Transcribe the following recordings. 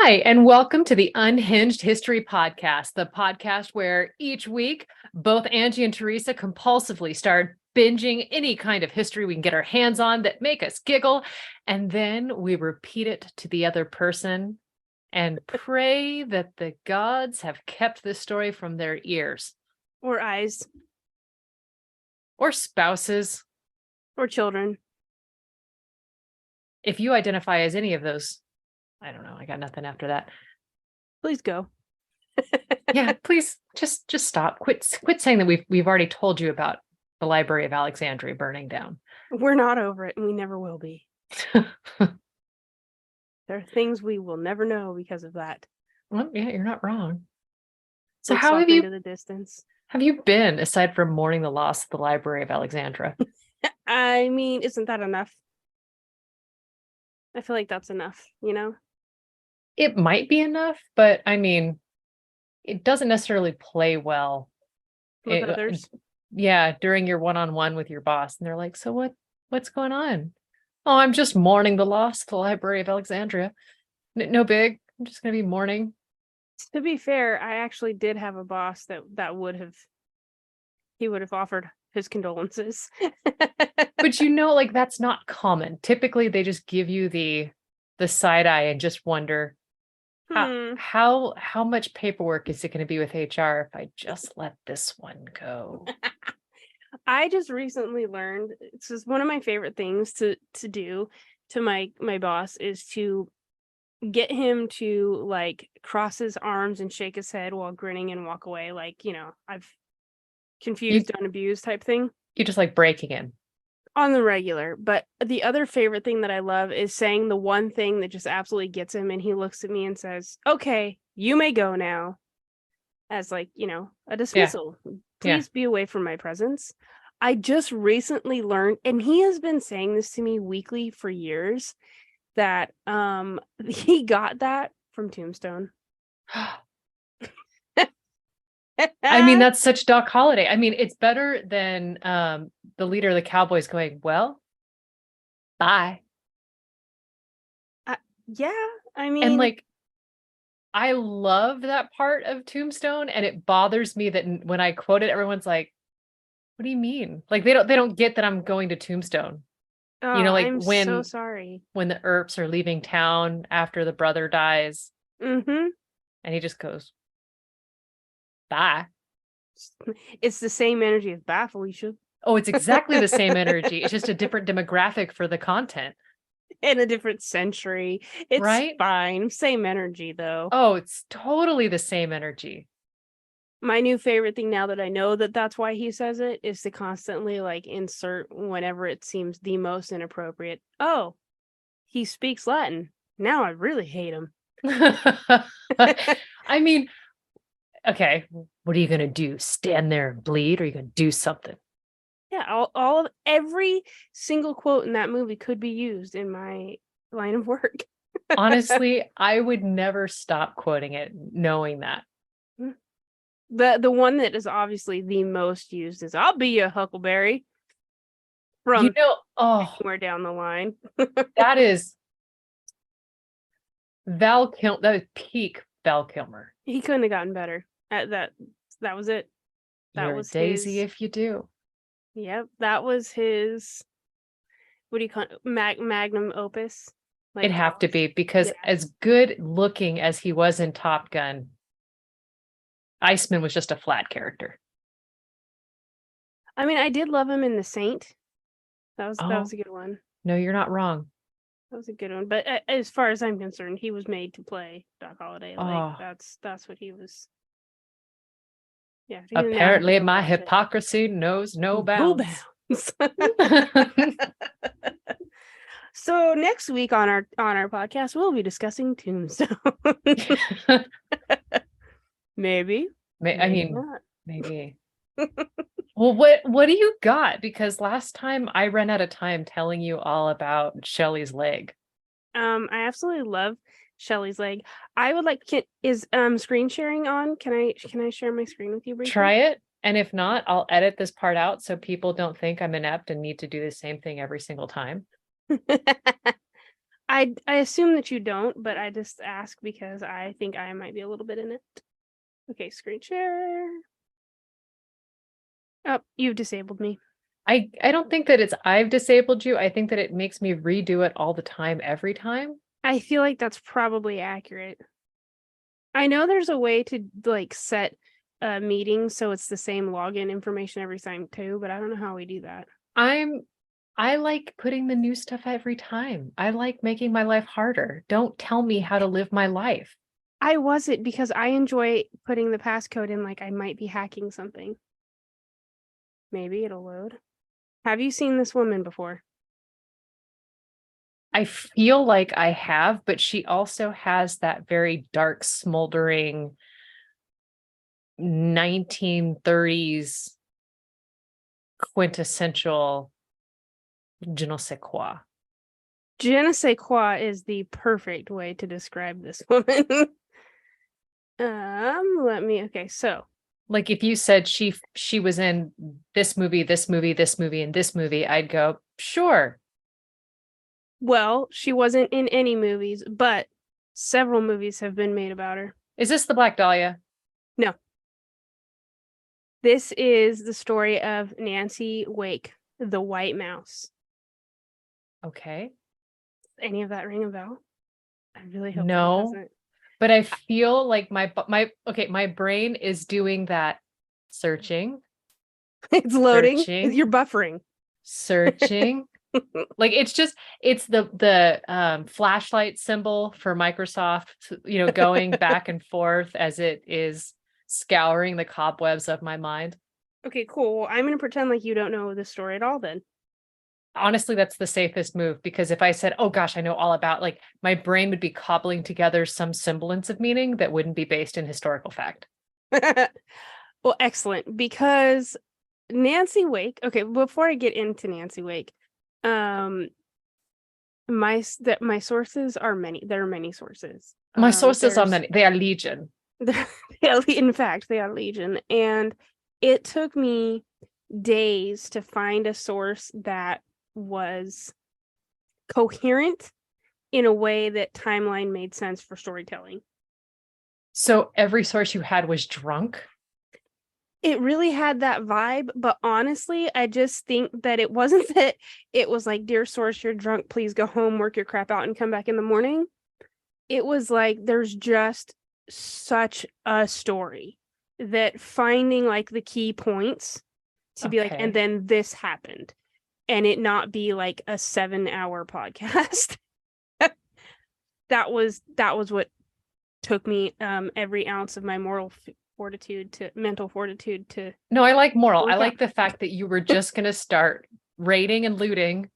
Hi, and welcome to the Unhinged History Podcast, the podcast where each week both Angie and Teresa compulsively start binging any kind of history we can get our hands on that make us giggle, and then we repeat it to the other person and pray that the gods have kept this story from their ears. Or eyes. Or spouses. Or children. If you identify as any of those, I don't know. I got nothing after that. Please go. Yeah, please just stop. Quit saying that we've already told you about the Library of Alexandria burning down. We're not over it, and we never will be. There are things we will never know because of that. Well, yeah, you're not wrong. So Looks how off have you into the distance? have you been aside from mourning the loss of the Library of Alexandria? I mean, isn't that enough? I feel like that's enough, you know? It might be enough, but I mean, it doesn't necessarily play well. With others. Yeah, during your one-on-one with your boss, and they're like, "So what's going on?" "Oh, I'm just mourning the loss of the Library of Alexandria. No big. I'm just gonna be mourning." To be fair, I actually did have a boss that would have offered his condolences. But like that's not common. Typically, they just give you the side eye and just wonder how much paperwork is it going to be with HR if I just let this one go. I just recently learned, it's just one of my favorite things to do to my boss is to get him to like cross his arms and shake his head while grinning and walk away, like, I've confused and abused type thing. You just like breaking in on the regular. But the other favorite thing that I love is saying the one thing that just absolutely gets him, and he looks at me and says, "Okay, you may go now," as like, a dismissal. Please be away from my presence. I just recently learned, and he has been saying this to me weekly for years, that he got that from Tombstone. I mean, that's such Doc Holliday. I mean, it's better than the leader of the Cowboys going, "Well, bye." Yeah, I mean, and like, I love that part of Tombstone, and it bothers me that when I quote it, everyone's like, "What do you mean?" Like they don't get that I'm going to Tombstone. Like I'm so sorry. When the Earps are leaving town after the brother dies, and he just goes, "Bye." It's the same energy as bye, Felicia. Oh, it's exactly the same energy. It's just a different demographic for the content. In a different century. It's right? Fine. Same energy, though. Oh, it's totally the same energy. My new favorite thing, now that I know that that's why he says it, is to constantly like insert whenever it seems the most inappropriate. "Oh, he speaks Latin. Now I really hate him." I mean, okay, what are you going to do? Stand there and bleed? Or are you going to do something? Yeah, every single quote in that movie could be used in my line of work. Honestly, I would never stop quoting it, knowing that. The one that is obviously the most used is, "I'll be your Huckleberry." From somewhere down the line. That is Val Kilmer. That is peak Val Kilmer. He couldn't have gotten better. That was it. You're a daisy if you do. Yep, that was his. What do you call it? Magnum opus? Like, it'd have to be, because as good looking as he was in Top Gun, Iceman was just a flat character. I mean, I did love him in The Saint. That was a good one. No, you're not wrong. That was a good one. But as far as I'm concerned, he was made to play Doc Holliday. Like that's what he was. Yeah. Apparently, my hypocrisy knows no bounds. So next week on our podcast, we'll be discussing Tombstone. Maybe. Maybe. Well, what do you got? Because last time I ran out of time telling you all about Shelley's leg. I absolutely love Shelley's leg. I would like, is screen sharing on? Can I share my screen with you briefly? Try it. And if not, I'll edit this part out so people don't think I'm inept and need to do the same thing every single time. I assume that you don't, but I just ask because I think I might be a little bit in it. Okay, screen share. Oh, you've disabled me. I don't think that it's I've disabled you. I think that it makes me redo it all the time, every time. I feel like that's probably accurate. I know there's a way to like set meetings so it's the same login information every time too, but I don't know how we do that. I like putting the new stuff every time. I like making my life harder. Don't tell me how to live my life. I wasn't because I enjoy putting the passcode in like I might be hacking something. Maybe it'll load. Have you seen this woman before? I feel like I have, but she also has that very dark, smoldering 1930s quintessential je ne sais quoi. Je ne sais quoi is the perfect way to describe this woman. Okay, so Like if you said she was in this movie, this movie, this movie, and this movie, I'd go, sure. well, she wasn't in any movies, but several movies have been made about her. Is this the Black Dahlia? No. This is the story of Nancy Wake, the White Mouse. Okay. Any of that ring a bell? I really hope that it No, doesn't. but I feel like my brain is doing that searching, It's loading. Searching. You're buffering. searching. Like it's the flashlight symbol for Microsoft, going back and forth as it is scouring the cobwebs of my mind. Okay, cool. Well, I'm going to pretend like you don't know the story at all then. Honestly, that's the safest move, because if I said, oh gosh, I know all about, like, my brain would be cobbling together some semblance of meaning that wouldn't be based in historical fact. Well, excellent. Because Nancy Wake, okay, before I get into Nancy Wake, my sources are many. There are many sources. My sources are there's- many. They are legion. In fact, they are legion. And it took me days to find a source that was coherent in a way that timeline made sense for storytelling. So every source you had was drunk? It really had that vibe, but honestly, I just think that it wasn't that it was like, dear source, you're drunk, please go home, work your crap out, and come back in the morning. It was like, there's just such a story that finding like the key points to be like, and then this happened, and it not be like a 7-hour podcast. that was what took me every ounce of my mental fortitude to No, I like moral. I work like out. the fact that you were just going to start raiding and looting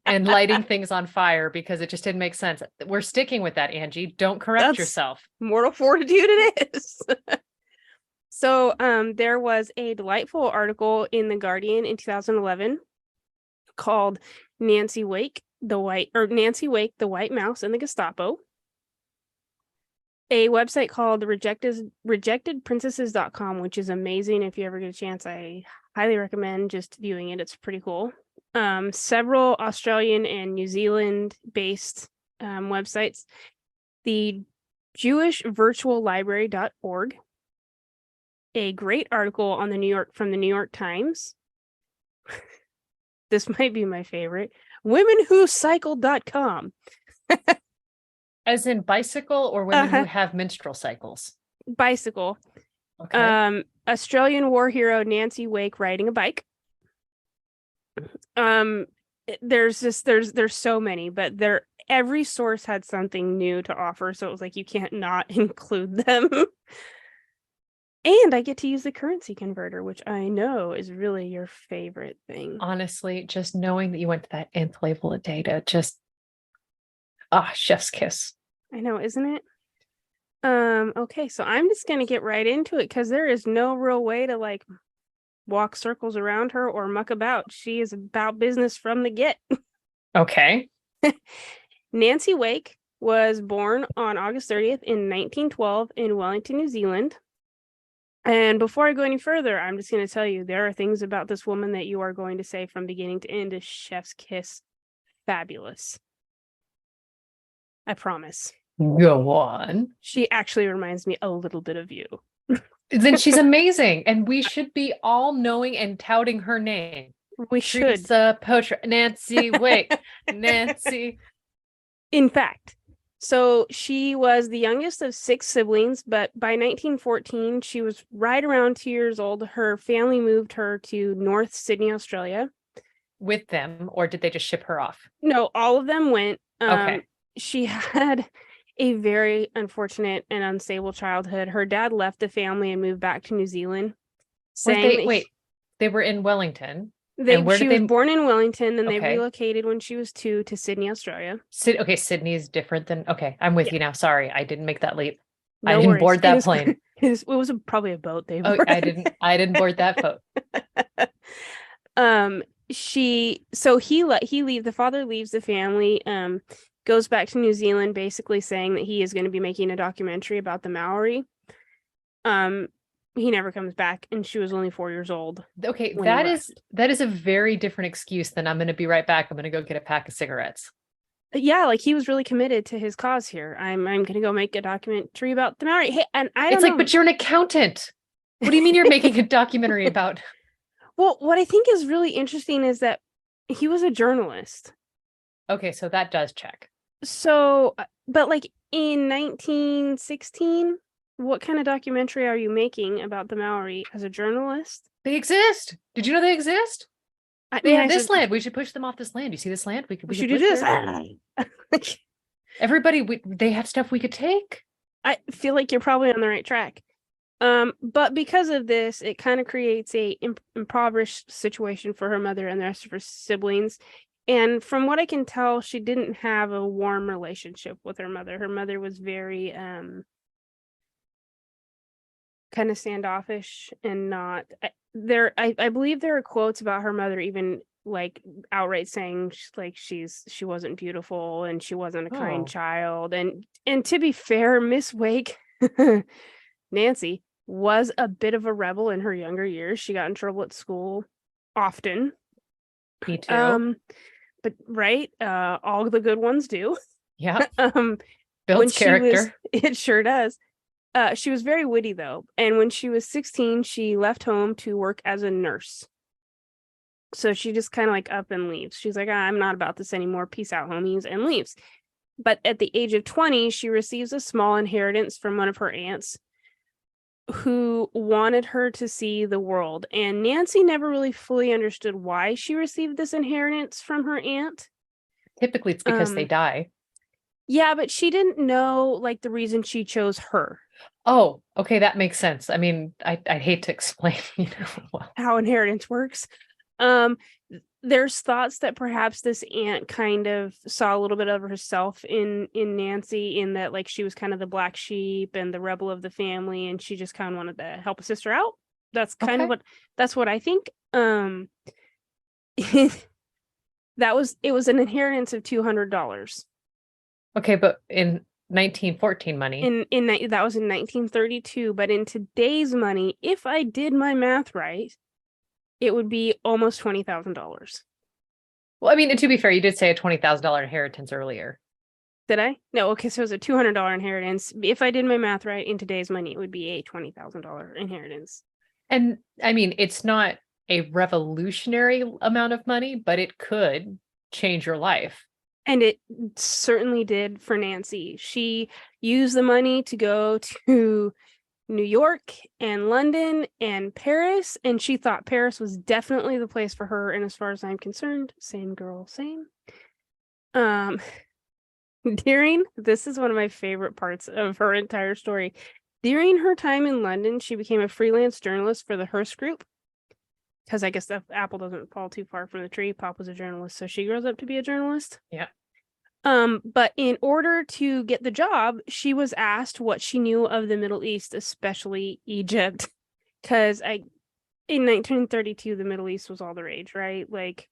and lighting things on fire because it just didn't make sense. We're sticking with that, Angie. Don't correct That's yourself. Mortal fortitude it is. So there was a delightful article in The Guardian in 2011 called Nancy Wake, the White Mouse and the Gestapo. A website called rejectedprincesses.com, which is amazing. If you ever get a chance, I highly recommend just viewing it. It's pretty cool. Several Australian and New Zealand based websites. The jewishvirtuallibrary.org, a great article on from the New York Times. This might be my favorite. Womenwhocycle.com. As in bicycle, or women who have menstrual cycles? Bicycle. Okay. Australian war hero Nancy Wake riding a bike. There's so many, but every source had something new to offer, so it was like you can't not include them. And I get to use the currency converter, which I know is really your favorite thing. Honestly, just knowing that you went to that nth level of data, just chef's kiss. I know, isn't it? Okay, so I'm just gonna get right into it because there is no real way to like walk circles around her or muck about. She is about business from the get. Okay. Nancy Wake was born on August 30th in 1912 in Wellington, New Zealand. And before I go any further, I'm just going to tell you there are things about this woman that you are going to say from beginning to end is chef's kiss fabulous. I promise. Go on. She actually reminds me a little bit of you. Then she's amazing. And we should be all knowing and touting her name. We should. Teresa Potra. Nancy, wait. Nancy. In fact, so she was the youngest of 6 siblings, but by 1914, she was right around 2 years old. Her family moved her to North Sydney, Australia. With them, or did they just ship her off? No, all of them went. Okay. She had a very unfortunate and unstable childhood. Her dad left the family and moved back to New Zealand. They were in Wellington. She was born in Wellington, and they Okay. relocated when she was 2 to Sydney, Australia. Okay, Sydney is different than. Okay, I'm with you now. Sorry, I didn't make that leap. No I didn't worries. board that plane. It was probably a boat they Oh, boarded. I didn't board that boat. The father leaves the family, goes back to New Zealand, basically saying that he is going to be making a documentary about the Maori. He never comes back, and she was only 4 years old. Okay, that is a very different excuse than I'm going to be right back. I'm going to go get a pack of cigarettes. Yeah, like he was really committed to his cause here. I'm going to go make a documentary about the Maori. Hey, and I don't know. But you're an accountant. What do you mean you're making a documentary about? Well, what I think is really interesting is that he was a journalist. Okay, so that does check. So, but like in 1916, what kind of documentary are you making about the Maori as a journalist? They exist. Did you know they exist? They have this land. We should push them off this land. You see this land? We should do this. Everybody, they have stuff we could take. I feel like you're probably on the right track. But because of this, it kind of creates a impoverished situation for her mother and the rest of her siblings. And from what I can tell, she didn't have a warm relationship with her mother. Her mother was very kind of standoffish and not there. I believe there are quotes about her mother even like outright saying she wasn't beautiful and she wasn't a kind child. And to be fair, Miss Wake, Nancy, was a bit of a rebel in her younger years. She got in trouble at school often. Me too. But right, all the good ones do. Yeah. Builds character. It sure does. She was very witty though, and when she was 16, she left home to work as a nurse. So she just kind of like up and leaves. She's like, I'm not about this anymore. Peace out, homies, and leaves. But at the age of 20, she receives a small inheritance from one of her aunts who wanted her to see the world. And Nancy never really fully understood why she received this inheritance from her aunt. Typically, it's because they die. Yeah, but she didn't know like the reason she chose her. Oh, okay, that makes sense. I mean, I hate to explain, how inheritance works. There's thoughts that perhaps this aunt kind of saw a little bit of herself in Nancy, in that like she was kind of the black sheep and the rebel of the family, and she just kind of wanted to help a sister out. That's kind of what I think. It was an inheritance of $200. Okay, but in 1914 money. That was in 1932, but in today's money, if I did my math right, it would be almost $20,000. Well, I mean, and to be fair, you did say a $20,000 inheritance earlier. Did I? No, okay, so it was a $200 inheritance. If I did my math right, in today's money, it would be a $20,000 inheritance. And I mean, it's not a revolutionary amount of money, but it could change your life. And it certainly did for Nancy. She used the money to go to New York and London and Paris, and she thought Paris was definitely the place for her. And as far as I'm concerned, same girl, same. This is one of my favorite parts of her entire story. During her time in London, she became a freelance journalist for the Hearst Group. Because I guess the apple doesn't fall too far from the tree. Pop was a journalist, so she grows up to be a journalist. Yeah. But in order to get the job, she was asked what she knew of the Middle East, especially Egypt. Because in 1932, the Middle East was all the rage, right? Like,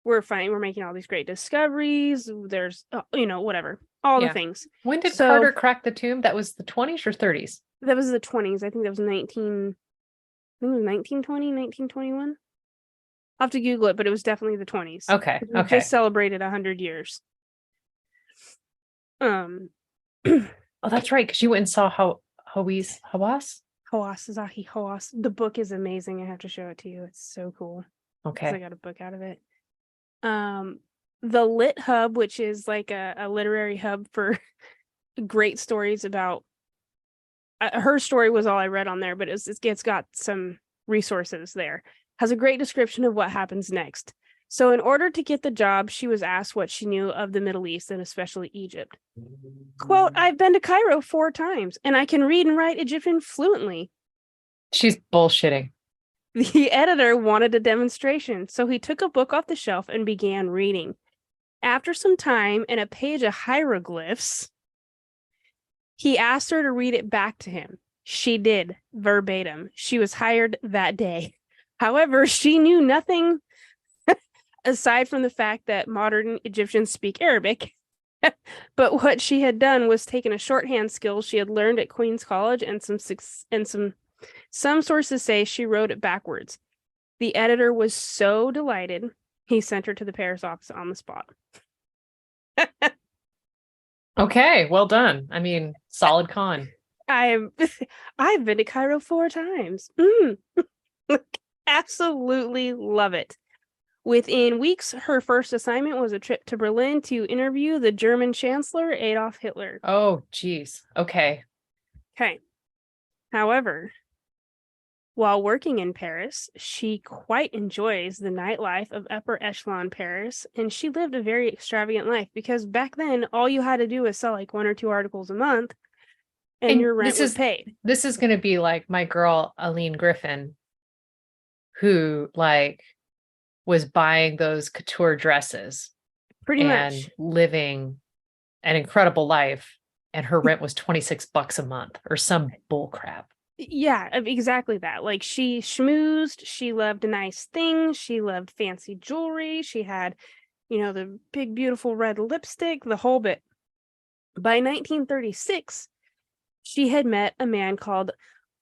we're making all these great discoveries. There's, whatever, all the things. When did Carter crack the tomb? That was the 20s or 30s? That was the 20s. I think that was 1920, 1921. I'll have to Google it, but it was definitely the 20s. Okay. We just celebrated 100 years. Um, Oh, that's right. Because you went and saw Hawas. Hawasazaki Hawas. The book is amazing. I have to show it to you. It's so cool. Because I Okay. got a book out of it. The Lit Hub, which is like a literary hub for great stories about her story was all I read on there, but it's got some resources there. Has a great description of what happens next. So in order to get the job, she was asked what she knew of the Middle East and especially Egypt. Quote, I've been to Cairo 4 times and I can read and write Egyptian fluently. She's bullshitting. The editor wanted a demonstration, so he took a book off the shelf and began reading. After some time and a page of hieroglyphs, he asked her to read it back to him. She did, verbatim. She was hired that day. However, she knew nothing aside from the fact that modern Egyptians speak Arabic. But what she had done was taken a shorthand skill she had learned at Queen's College and some sources say she wrote it backwards. The editor was so delighted, he sent her to the Paris office on the spot. Okay, well done. I mean, solid con. I've been to Cairo 4 times. Absolutely love it. Within weeks, her first assignment was a trip to Berlin to interview the German Chancellor Adolf Hitler. Oh, geez. Okay. Okay. However, while working in Paris, she quite enjoys the nightlife of upper echelon Paris, and she lived a very extravagant life because back then, all you had to do was sell like 1 or 2 articles a month, and your rent was paid. This is going to be like my girl, Aline Griffin, who like was buying those couture dresses Pretty and much. living an incredible life. And her rent was $26 a month or some bull crap. Yeah, exactly that. Like she schmoozed, she loved nice things, she loved fancy jewelry, she had, the big, beautiful red lipstick, the whole bit. By 1936, she had met a man called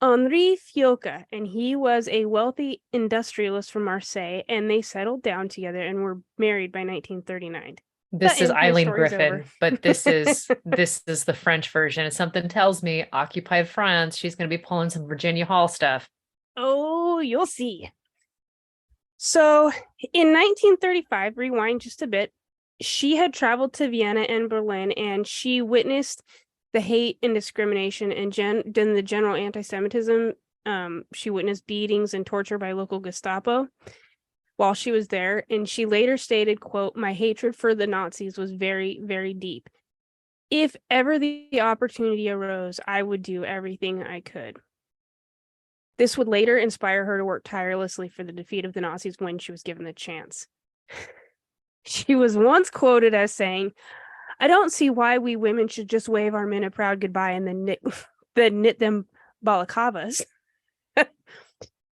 Henri Fioca, and he was a wealthy industrialist from Marseille, and they settled down together and were married by 1939. This is Eileen Griffin, over. but this is the French version. And something tells me occupied France, she's going to be pulling some Virginia Hall stuff. Oh, you'll see. So in 1935, rewind just a bit, she had traveled to Vienna and Berlin, and she witnessed the hate and discrimination and then the general anti-Semitism. She witnessed beatings and torture by local Gestapo while she was there, and she later stated, quote, my hatred for the Nazis was very, very deep. If ever the opportunity arose, I would do everything I could. This would later inspire her to work tirelessly for the defeat of the Nazis when she was given the chance. She was once quoted as saying, I don't see why we women should just wave our men a proud goodbye and then knit them balaclavas.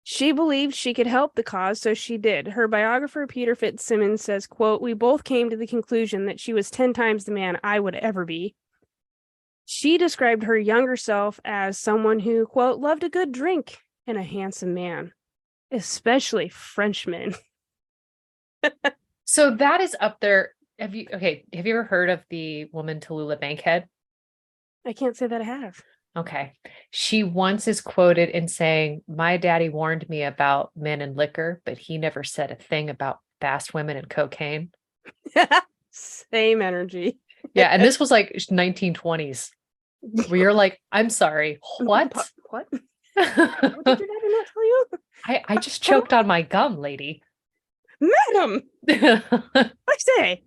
She believed she could help the cause, so she did. Her biographer, Peter Fitzsimmons, says, quote, we both came to the conclusion that she was 10 times the man I would ever be. She described her younger self as someone who, quote, loved a good drink and a handsome man, especially Frenchmen. So that is up there. Have you ever heard of the woman Tallulah Bankhead? I can't say that I have. Okay. She once is quoted in saying, my daddy warned me about men and liquor, but he never said a thing about fast women and cocaine. Same energy. Yeah. And this was like 1920s where you're like, I'm sorry. What? What? What did your daddy not tell you? I just choked on my gum, lady. Madam, I say.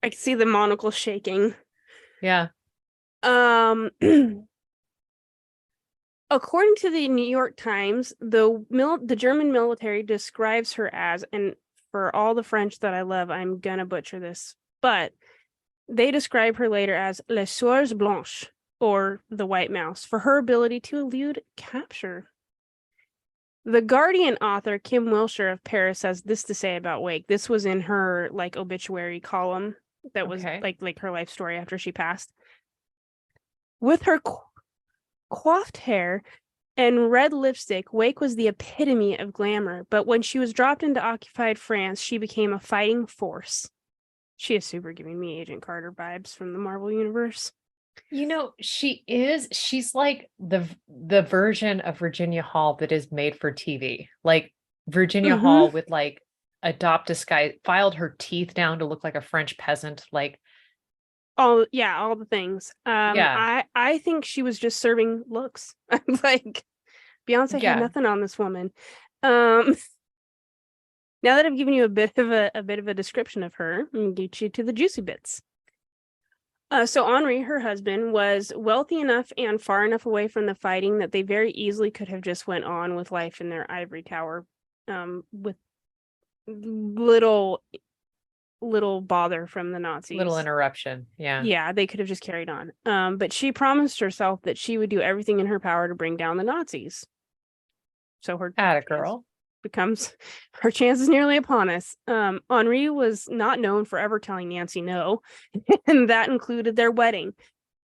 I can see the monocle shaking. Yeah. According to the New York Times, the German military describes her as, and for all the French that I love, I'm gonna butcher this, but they describe her later as La Source Blanche, or the White Mouse, for her ability to elude capture. The Guardian author Kim Wilshire of Paris has this to say about Wake. This was in her like obituary column that was like her life story after she passed. With her coiffed hair and red lipstick, Wake was the epitome of glamour, but when she was dropped into occupied France, she became a fighting force. She is super giving me Agent Carter vibes from the Marvel Universe. She's like the version of Virginia Hall that is made for TV. Like Virginia Mhm. Hall would like adopt a guy, filed her teeth down to look like a French peasant. Like, All the things. yeah, I think she was just serving looks. Like Beyonce had yeah. nothing on this woman. Um, now that I've given you a bit of a description of her, I'm gonna get you to the juicy bits. So Henri, her husband, was wealthy enough and far enough away from the fighting that they very easily could have just went on with life in their ivory tower, with little bother from the Little Nazis. interruption. Yeah. Yeah, they could have just carried on. But she promised herself that she would do everything in her power to bring down the Nazis. So Atta girl. becomes her chance is nearly upon us. Henri was not known for ever telling Nancy no, and that included their wedding.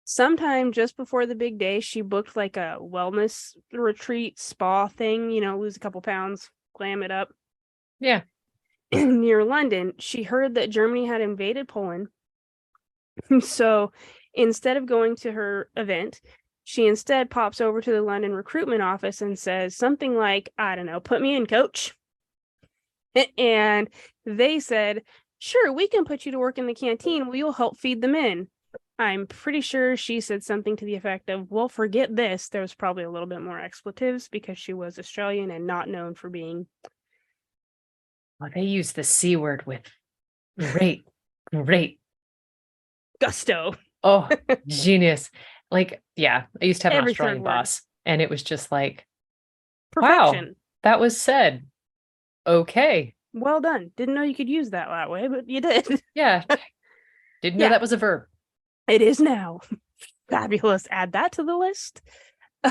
Sometime just before the big day, she booked like a wellness retreat spa thing, lose a couple pounds, glam it up. Yeah. Near London. She heard that Germany had invaded Poland. So instead of going to her event, she instead pops over to the London recruitment office and says something like, I don't know, put me in, coach. And they said, sure, we can put you to work in the canteen. We'll help feed them in. I'm pretty sure she said something to the effect of, well, forget this. There was probably a little bit more expletives because she was Australian and not known for being. Well, they use the C word with great. Gusto. Oh, genius. Like, yeah, I used to have an Every third Australian word. boss, and it was just like, wow, Perfection. that was said. Okay. Well done. Didn't know you could use that way, but you did. Yeah. Didn't know Yeah, that was a verb. it is now. Fabulous. Add that to the list.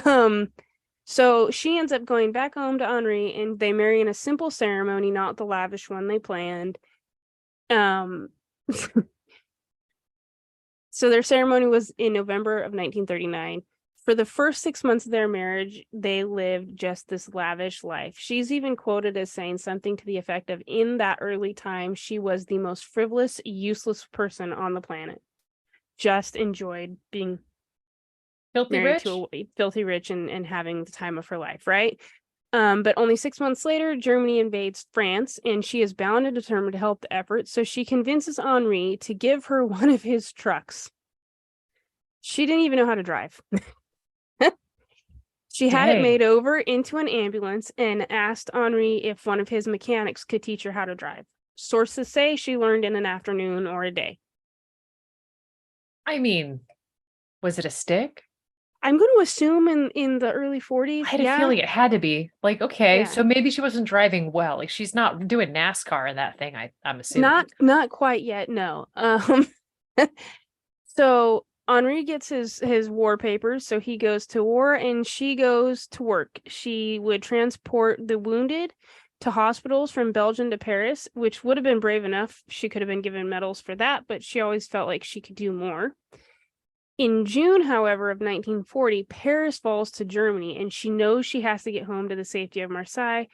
Um, so she ends up going back home to Henri, and they marry in a simple ceremony, not the lavish one they planned. Um, so their ceremony was in November of 1939. For the first 6 months of their marriage, they lived just this lavish life. She's even quoted as saying something to the effect of, in that early time, she was the most frivolous, useless person on the planet. Just enjoyed being Filthy married rich? to a filthy rich and having the time of her life, right? But only 6 months later, Germany invades France, and she is bound and determined to help the effort. So she convinces Henri to give her one of his trucks. She didn't even know how to drive. She had it Dang. made over into an ambulance and asked Henri if one of his mechanics could teach her how to drive. Sources say she learned in an afternoon or a day. I mean, was it a stick? I'm going to assume in the early 40s. I had a Yeah. feeling it had to be. Like, okay, Yeah. so maybe she wasn't driving well. Like she's not doing NASCAR in that thing, I'm assuming. Not quite yet, no. So Henri gets his war papers, so he goes to war and she goes to work. She would transport the wounded to hospitals from Belgium to Paris, which would have been brave enough. She could have been given medals for that, but she always felt like she could do more. In June, however, of 1940, Paris falls to Germany, and she knows she has to get home to the safety of Marseille,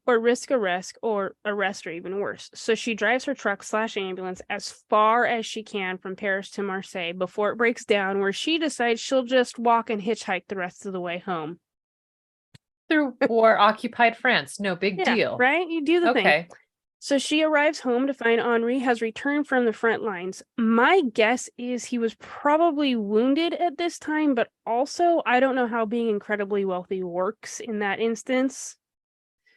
or risk arrest or even worse. So she drives her truck/ambulance as far as she can from Paris to Marseille before it breaks down, where she decides she'll just walk and hitchhike the rest of the way home. Through war occupied France. No big Yeah, deal. right? You do the thing. Okay. So she arrives home to find Henri has returned from the front lines. My guess is he was probably wounded at this time, but also I don't know how being incredibly wealthy works in that instance.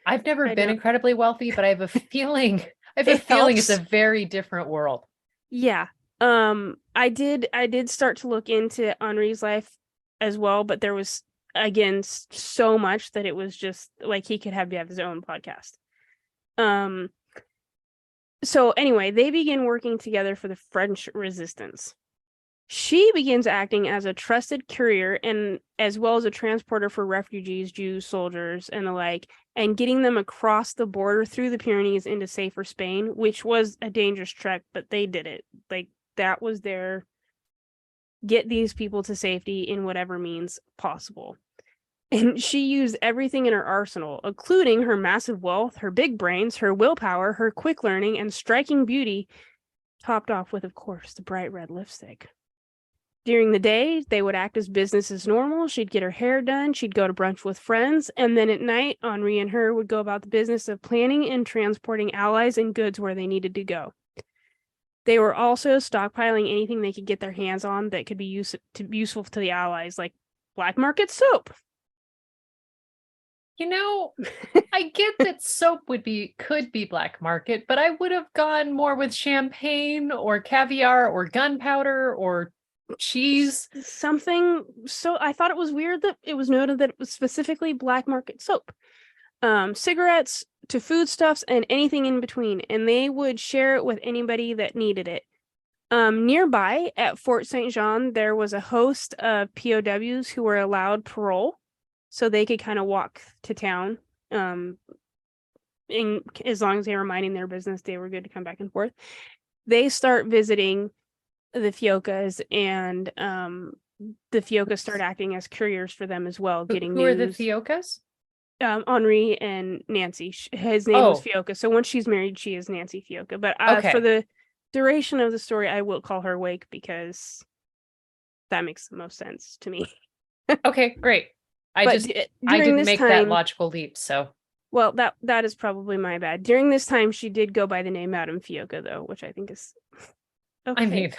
I've never I been don't. incredibly wealthy, but I have a feeling It it's a helps. very different world. Yeah. I did start to look into Henri's life as well, but there was again so much that it was just like he could have his own podcast. Um so anyway, they begin working together for the French resistance. She begins acting as a trusted courier and as well as a transporter for refugees, Jews, soldiers, and the like, and getting them across the border through the Pyrenees into safer Spain, which was a dangerous trek, but they did it. Like that was their get these people to safety in whatever means possible. And she used everything in her arsenal, including her massive wealth, her big brains, her willpower, her quick learning, and striking beauty topped off with, of course, the bright red lipstick. During the day, they would act as business as normal. She'd get her hair done. She'd go to brunch with friends. And then at night, Henri and her would go about the business of planning and transporting allies and goods where they needed to go. They were also stockpiling anything they could get their hands on that could be useful to the allies, like black market soap. I get that soap could be black market, but I would have gone more with champagne or caviar or gunpowder or cheese. Something. So I thought it was weird that it was noted that it was specifically black market soap. Cigarettes to foodstuffs and anything in between, and they would share it with anybody that needed it. Nearby at Fort St. Jean, there was a host of POWs who were allowed parole, so they could kind of walk to town. As long as they were minding their business, they were good to come back and forth. They start visiting the Fiokas, and the Fiokas start acting as couriers for them as well, getting Who are the news. Fiokas? Henri and Nancy. His name was Fioka. So once she's married, she is Nancy Fioka. But for the duration of the story, I will call her Wake because that makes the most sense to me. Okay, great. I didn't make that logical leap. So, well, that is probably my bad. During this time, she did go by the name Madame Fioka, though, which I think is okay. I mean,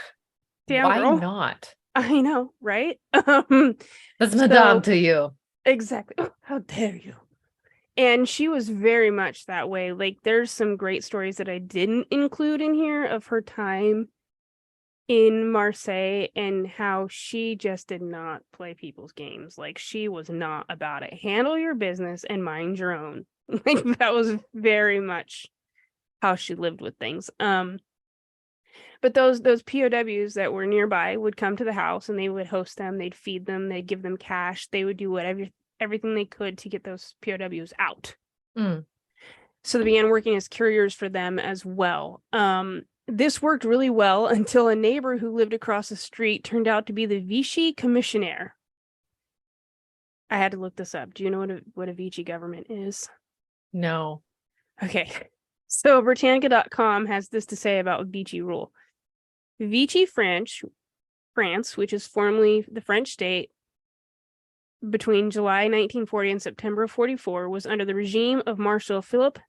damn, why girl. not? I know, right? That's Madame to you. Exactly. Oh, how dare you? And she was very much that way. Like, there's some great stories that I didn't include in here of her time in Marseille and how she just did not play people's games. Like, she was not about it. Handle your business and mind your own. Like, that was very much how she lived with things. But those POWs that were nearby would come to the house and they would host them. They'd feed them. They'd give them cash. They would do everything they could to get those POWs out. So they began working as couriers for them as well. This worked really well until a neighbor who lived across the street turned out to be the Vichy commissionaire. I had to look this up. Do you know what a Vichy government is? No. Okay. So Britannica.com has this to say about Vichy rule. Vichy France, which is formerly the French state, between July 1940 and September of 44, was under the regime of Marshal Philippe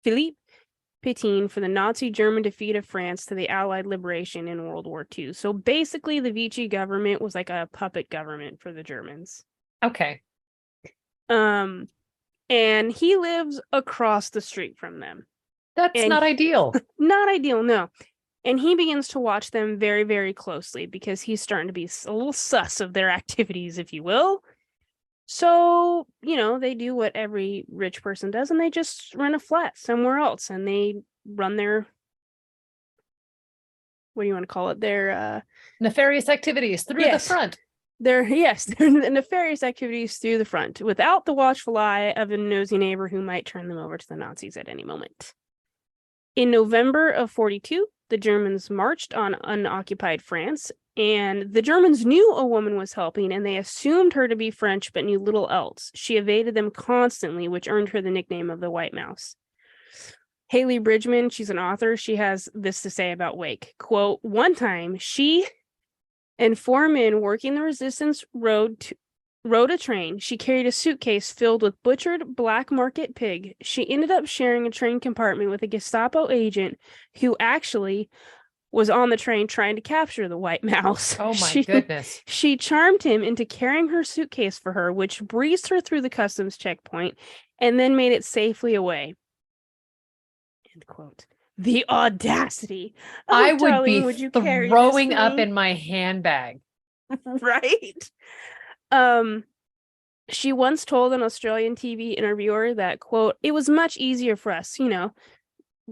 Pétain for the Nazi German defeat of France to the Allied liberation in World War II. So basically, the Vichy government was like a puppet government for the Germans. Okay. And he lives across the street from them. That's not ideal. Not ideal, no. And he begins to watch them very, very closely because he's starting to be a little sus of their activities, if you will. So, they do what every rich person does, and they just rent a flat somewhere else, and they run their, what do you want to call it? Their nefarious activities through the front. Their nefarious activities through the front, without the watchful eye of a nosy neighbor who might turn them over to the Nazis at any moment. In November of 42, the Germans marched on unoccupied France, and the Germans knew a woman was helping, and they assumed her to be French, but knew little else. She evaded them constantly, which earned her the nickname of the White Mouse. Haley Bridgman, she's an author, she has this to say about Wake. Quote, one time, she and four men working the resistance rode a train. She carried a suitcase filled with butchered black market pig. She ended up sharing a train compartment with a Gestapo agent who actually was on the train trying to capture the White Mouse. Oh my goodness. She charmed him into carrying her suitcase for her, which breezed her through the customs checkpoint and then made it safely away. End quote. The audacity. Oh, I would darling, be throwing up in my handbag. Right? She once told an Australian TV interviewer that, quote, it was much easier for us,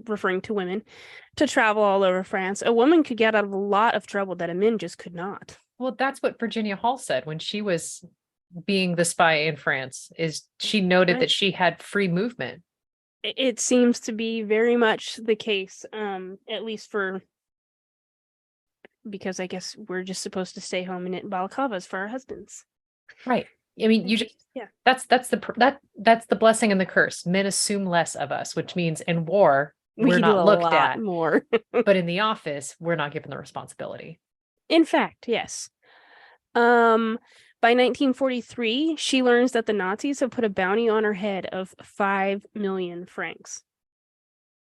referring to women, to travel all over France. A woman could get out of a lot of trouble that a man just could not. Well, that's what Virginia Hall said when she was being the spy in France, is she noted that she had free movement. It seems to be very much the case, at least because I guess we're just supposed to stay home and knit balaclavas for our husbands. Right. I mean, that's the blessing and the curse. Men assume less of us, which means in war, we're We do not a looked lot at. more. But in the office, we're not given the responsibility. In fact, yes. By 1943, she learns that the Nazis have put a bounty on her head of 5 million francs.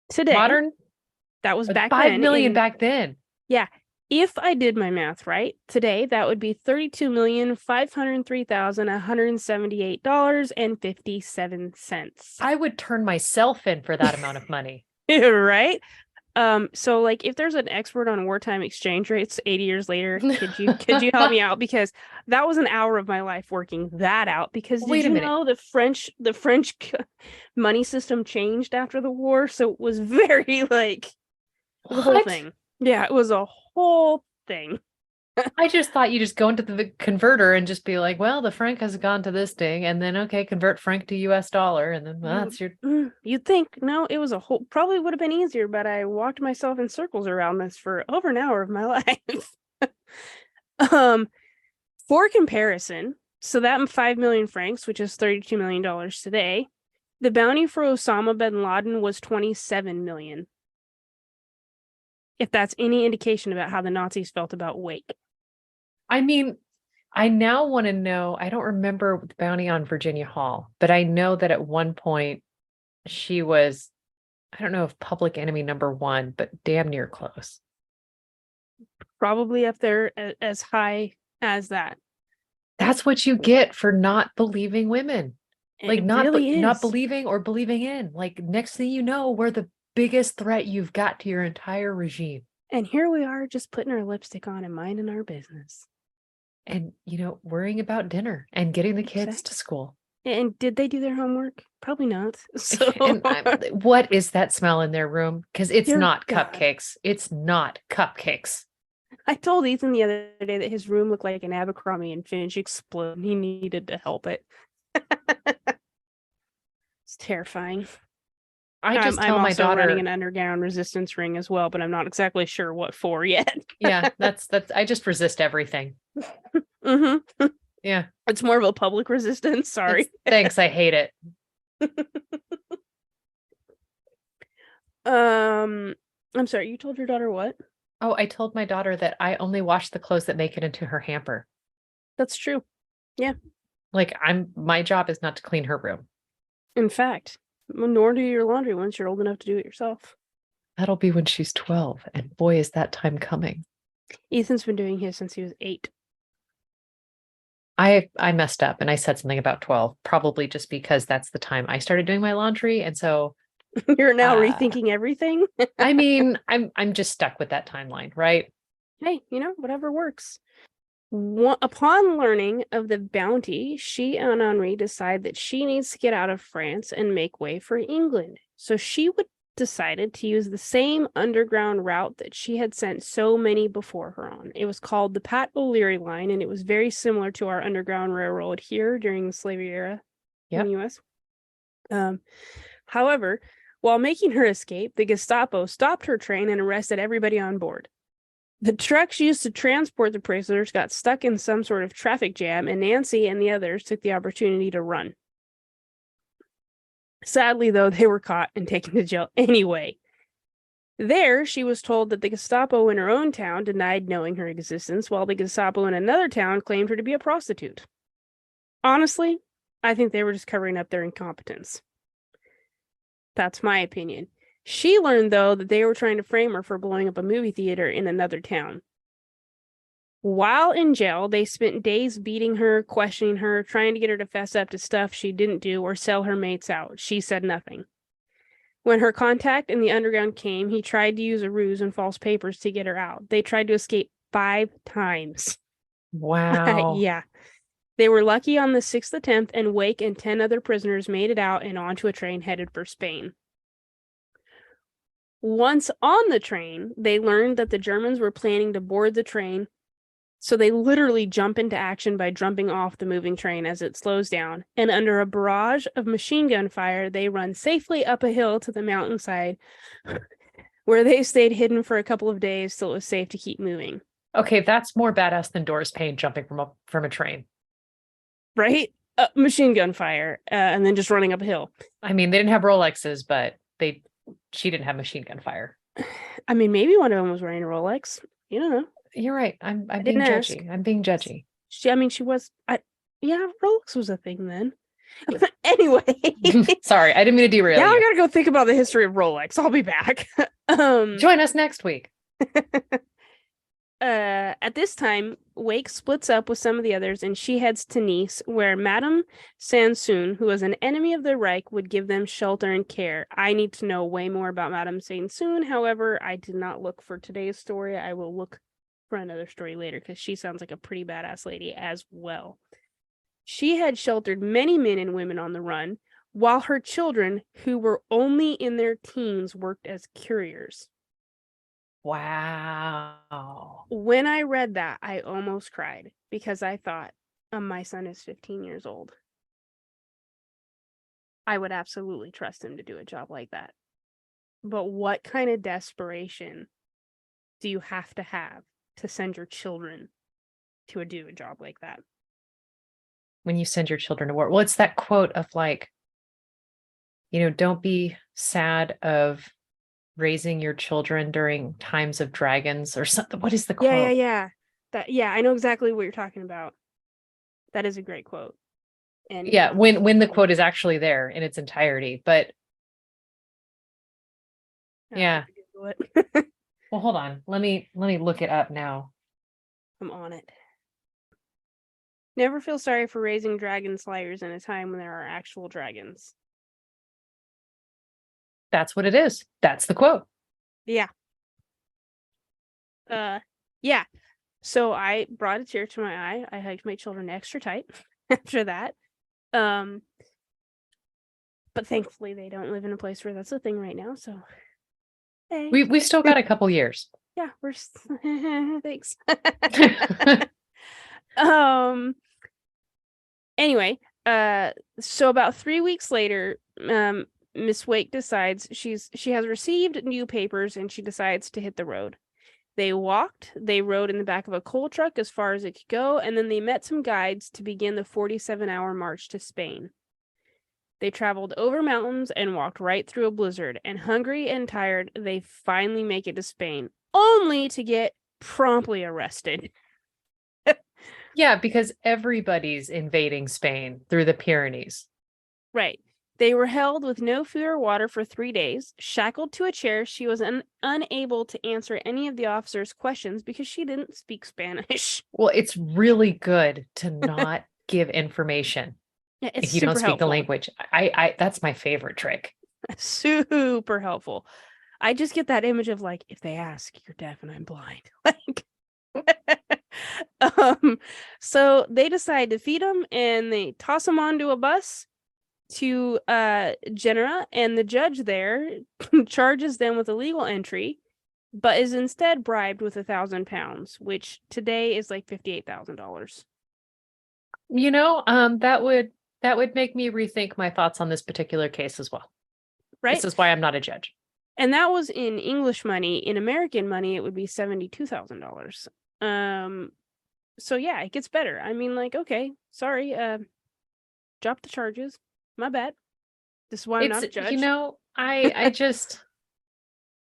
Today, Modern, that was back 5 then. million back then. Yeah. If I did my math right, today that would be $32,503,178.57. I would turn myself in for that amount of money. Right? So like if there's an expert on wartime exchange rates 80 years later, could you help me out? Because that was an hour of my life working that out. Because Wait did a you minute. know the French money system changed after the war? So it was very like the whole What? thing. Yeah, it was a whole thing. I just thought you just go into the converter and just be like, well, the franc has gone to this thing, and then okay, convert franc to US dollar, and then that's your. You'd think no, it was a whole probably would have been easier, but I walked myself in circles around this for over an hour of my life. For comparison, so that 5 million francs, which is $32 million today, the bounty for Osama bin Laden was 27 million. If that's any indication about how the Nazis felt about Wake. I mean, I now want to know. I don't remember the bounty on Virginia Hall, but I know that at one point she was, I don't know if public enemy number one, but damn near close. Probably up there as high as that. That's what you get for not believing women. Like It not really not is. believing or believing in. Like next thing you know, we're the biggest threat you've got to your entire regime. And here we are just putting our lipstick on and minding our business. And, worrying about dinner and getting the kids Exactly. to school. And did they do their homework? Probably not. So And what is that smell in their room? Because it's Dear not God. cupcakes. It's not cupcakes. I told Ethan the other day that his room looked like an Abercrombie and Finch explode. And he needed to help it. It's terrifying. I just I'm tell my also daughter running an underground resistance ring as well, but I'm not exactly sure what for yet. yeah, that's I just resist everything. Mm-hmm. Yeah. It's more of a public resistance. Sorry. Thanks. I hate it. I'm sorry, you told your daughter what? Oh, I told my daughter that I only wash the clothes that make it into her hamper. That's true. Yeah. Like my job is not to clean her room. In fact, nor do your laundry once you're old enough to do it yourself. That'll be when she's 12. And boy, is that time coming. Ethan's been doing his since he was 8. I messed up and I said something about 12, probably just because that's the time I started doing my laundry. And so you're now rethinking everything. I mean, I'm just stuck with that timeline, right? Hey, whatever works. Upon learning of the bounty, she and Henri decide that she needs to get out of France and make way for England. So she decided to use the same underground route that she had sent so many before her on. It was called the Pat O'Leary line, and it was very similar to our underground railroad here during the slavery era in the U.S. However, while making her escape, the Gestapo stopped her train and arrested everybody on board. The trucks used to transport the prisoners got stuck in some sort of traffic jam, and Nancy and the others took the opportunity to run. Sadly, though, they were caught and taken to jail anyway. There, she was told that the Gestapo in her own town denied knowing her existence, while the Gestapo in another town claimed her to be a prostitute. Honestly, I think they were just covering up their incompetence. That's my opinion. She learned, though, that they were trying to frame her for blowing up a movie theater in another town. While in jail, they spent days beating her, questioning her, trying to get her to fess up to stuff she didn't do or sell her mates out. She said nothing. When her contact in the underground came, he tried to use a ruse and false papers to get her out. They tried to escape 5 times. Wow. Yeah. They were lucky on the 6th attempt, and Wake and 10 other prisoners made it out and onto a train headed for Spain. Once on the train, they learned that the Germans were planning to board the train, so they literally jump into action by jumping off the moving train as it slows down, and under a barrage of machine gun fire, they run safely up a hill to the mountainside, where they stayed hidden for a couple of days till it was safe to keep moving. Okay, that's more badass than Doris Payne jumping from a train. Right? Machine gun fire, and then just running up a hill. I mean, they didn't have Rolexes, but they she didn't have machine gun fire. I mean, maybe one of them was wearing a Rolex. You don't know. You're right. I'm I being didn't ask. judgy. I'm being judgy. She was. Yeah, Rolex was a thing then. Anyway, Sorry, I didn't mean to derail now I you. gotta go think about the history of Rolex. I'll be back. Join us next week. At this time, Wake splits up with some of the others and she heads to Nice, where Madame Sansoon, who was an enemy of the Reich, would give them shelter and care. I need to know way more about Madame Sansoon. However, I did not look for today's story. I will look for another story later because she sounds like a pretty badass lady as well. She had sheltered many men and women on the run, while her children, who were only in their teens, worked as couriers. Wow. When I read that, I almost cried because I thought, my son is 15 years old. I would absolutely trust him to do a job like that. But what kind of desperation do you have to send your children to do a job like that? When you send your children to war. Well, it's that quote of like, don't be sad of raising your children during times of dragons or something. What is the quote? Yeah. I know exactly what you're talking about. That is a great quote. And yeah, when the quote is actually there in its entirety, but yeah. Well, hold on. Let me look it up now. I'm on it. Never feel sorry for raising dragon slayers in a time when there are actual dragons. That's what it is. That's the quote. Yeah. Yeah. So I brought a tear to my eye. I hugged my children extra tight after that. But thankfully they don't live in a place where that's a thing right now. So hey. We still got a couple years. Yeah, we're thanks. Anyway, so about 3 weeks later, Miss Wake decides she has received new papers and she decides to hit the road. They rode in the back of a coal truck as far as it could go, and then they met some guides to begin the 47-hour march to Spain. They traveled over mountains and walked right through a blizzard, and hungry and tired, they finally make it to Spain, only to get promptly arrested. Yeah, because everybody's invading Spain through the Pyrenees. Right. They were held with no food or water for 3 days, shackled to a chair. She was unable to answer any of the officers' questions because she didn't speak Spanish. Well, it's really good to not give information if you don't speak the language. I that's my favorite trick. Super helpful. I just get that image of like, if they ask, you're deaf and I'm blind. Like, so they decide to feed them and they toss them onto a bus to Genoa, and the judge there charges them with illegal entry, but is instead bribed with £1,000, which today is like $58,000. That would make me rethink my thoughts on this particular case as well. Right. This is why I'm not a judge. And that was in English money. In American money, it would be $72,000. So yeah, it gets better. I mean, like, okay, sorry, drop the charges. My bad. This is why I'm not a judge. I just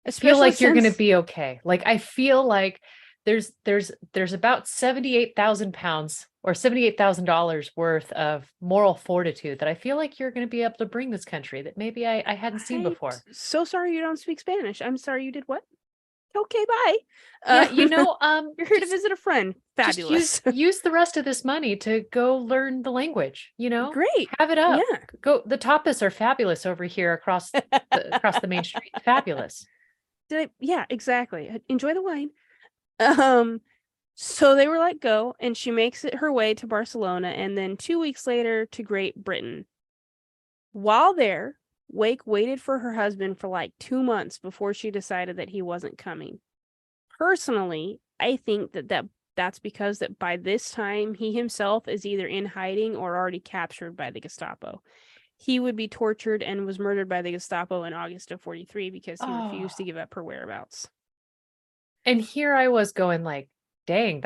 feel like you're going to be okay. Like, I feel like there's about 78,000 pounds or $78,000 worth of moral fortitude that I feel like you're going to be able to bring this country that maybe I hadn't seen before. So sorry you don't speak Spanish. I'm sorry you did what? Okay, bye. Yeah, you're here to visit a friend. Fabulous. Use the rest of this money to go learn the language. Great. Have it up. Yeah. Go. The tapas are fabulous over here across the main street. Fabulous. Yeah, exactly. Enjoy the wine. So they were let go, and she makes it her way to Barcelona, and then 2 weeks later to Great Britain. While there, Wake waited for her husband for like 2 months before she decided that he wasn't coming. Personally, I think that's because that by this time he himself is either in hiding or already captured by the Gestapo. He would be tortured and was murdered by the Gestapo in August of 1943 because he refused to give up her whereabouts. And here I was going like, dang,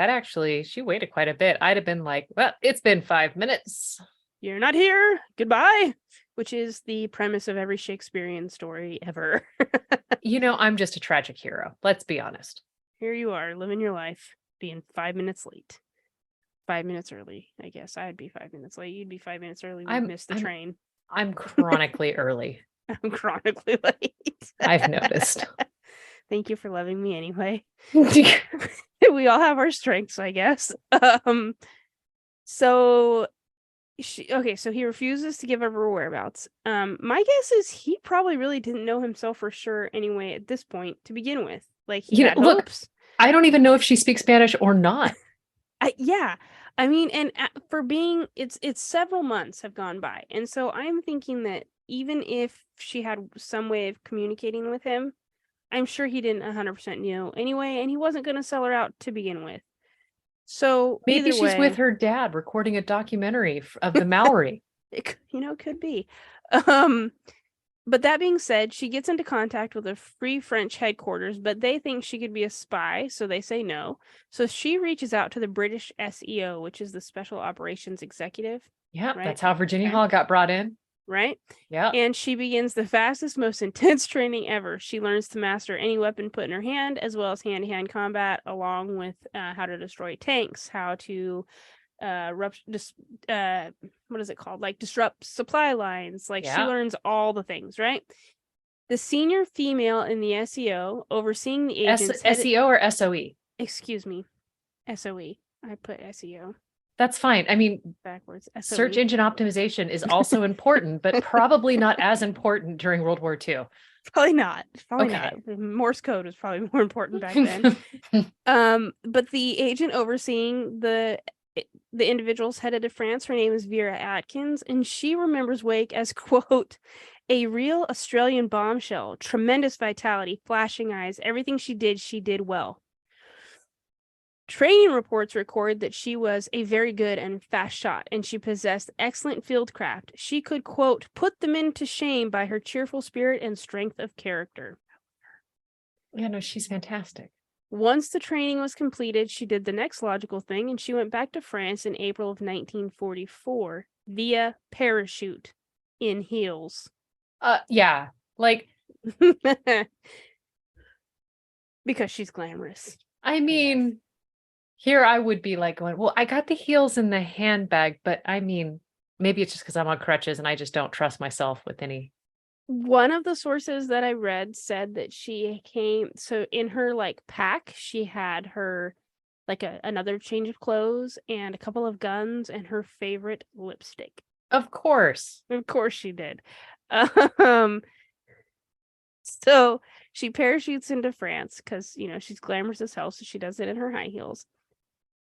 she waited quite a bit. I'd have been like, well, it's been 5 minutes. you're not here, goodbye, which is the premise of every Shakespearean story ever. I'm just a tragic hero. Let's be honest. Here you are, living your life, being 5 minutes late. 5 minutes early, I guess. I'd be 5 minutes late. You'd be 5 minutes early. We'd miss the train. I'm chronically early. I'm chronically late. I've noticed. Thank you for loving me anyway. We all have our strengths, I guess. So he refuses to give up her whereabouts. My guess is he probably really didn't know himself for sure anyway at this point to begin with. Like, he had hopes. I don't even know if she speaks Spanish or not. Yeah. I mean, and for being, it's several months have gone by. And so I'm thinking that even if she had some way of communicating with him, I'm sure he didn't 100% know anyway, and he wasn't going to sell her out to begin with. So maybe she's with her dad recording a documentary of the Maori. It could be. But that being said, she gets into contact with a Free French headquarters, but they think she could be a spy, so they say no. So she reaches out to the British SEO, which is the Special Operations Executive. Yeah, right? That's how Virginia Hall got brought in. Right? Yeah. And she begins the fastest, most intense training ever. She learns to master any weapon put in her hand, as well as hand-to-hand combat, along with how to destroy tanks, how to what is it called? Like, disrupt supply lines. Like, she learns all the things, right? The senior female in the SEO overseeing the agents. SEO or SOE? Excuse me. SOE. I put SEO. That's fine. I mean, backwards. SOE. Search engine optimization is also important, but probably not as important during World War II. Probably not. Not. Morse code was probably more important back then. But the agent overseeing the individuals headed to France, her name is Vera Atkins, and she remembers Wake as, quote, a real Australian bombshell, tremendous vitality, flashing eyes, everything she did well. Training reports record that she was a very good and fast shot, and she possessed excellent fieldcraft. She could, quote, put the men to shame by her cheerful spirit and strength of character. Yeah, no, she's fantastic. Once the training was completed, she did the next logical thing, and she went back to France in April of 1944 via parachute in heels. Yeah, like because she's glamorous. I mean, here I would be like going, well, I got the heels in the handbag, but I mean, maybe it's just because I'm on crutches and I just don't trust myself with any. One of the sources that I read said that she came, so in her like pack, she had her like another change of clothes and a couple of guns and her favorite lipstick. Of course she did. So she parachutes into France because, she's glamorous as hell, so she does it in her high heels.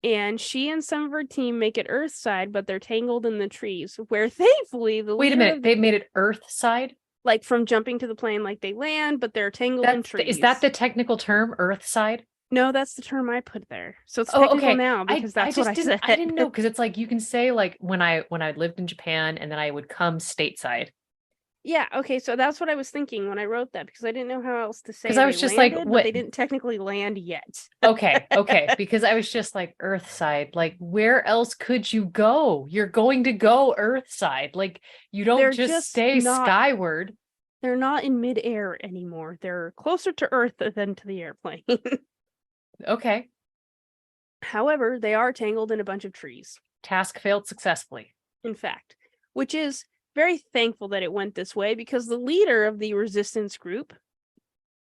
And she and some of her team make it Earthside, but they're tangled in the trees, where thankfully Wait a minute, they made it Earthside? Like, from jumping to the plane, like they land, but they're tangled in trees. Is that the technical term, Earthside? No, that's the term I put there. So it's technical now because that's what I said. I didn't know, because it's like you can say like when I lived in Japan and then I would come stateside. Yeah, okay, so that's what I was thinking when I wrote that, because I didn't know how else to say. Because I was just like, what? They didn't technically land yet. Okay, because I was just like, Earthside, like where else could you go? You're going to go Earthside. Like, you don't just stay skyward. They're not in midair anymore. They're closer to Earth than to the airplane. Okay. However, they are tangled in a bunch of trees. Task failed successfully. In fact, which is very thankful that it went this way, because the leader of the resistance group,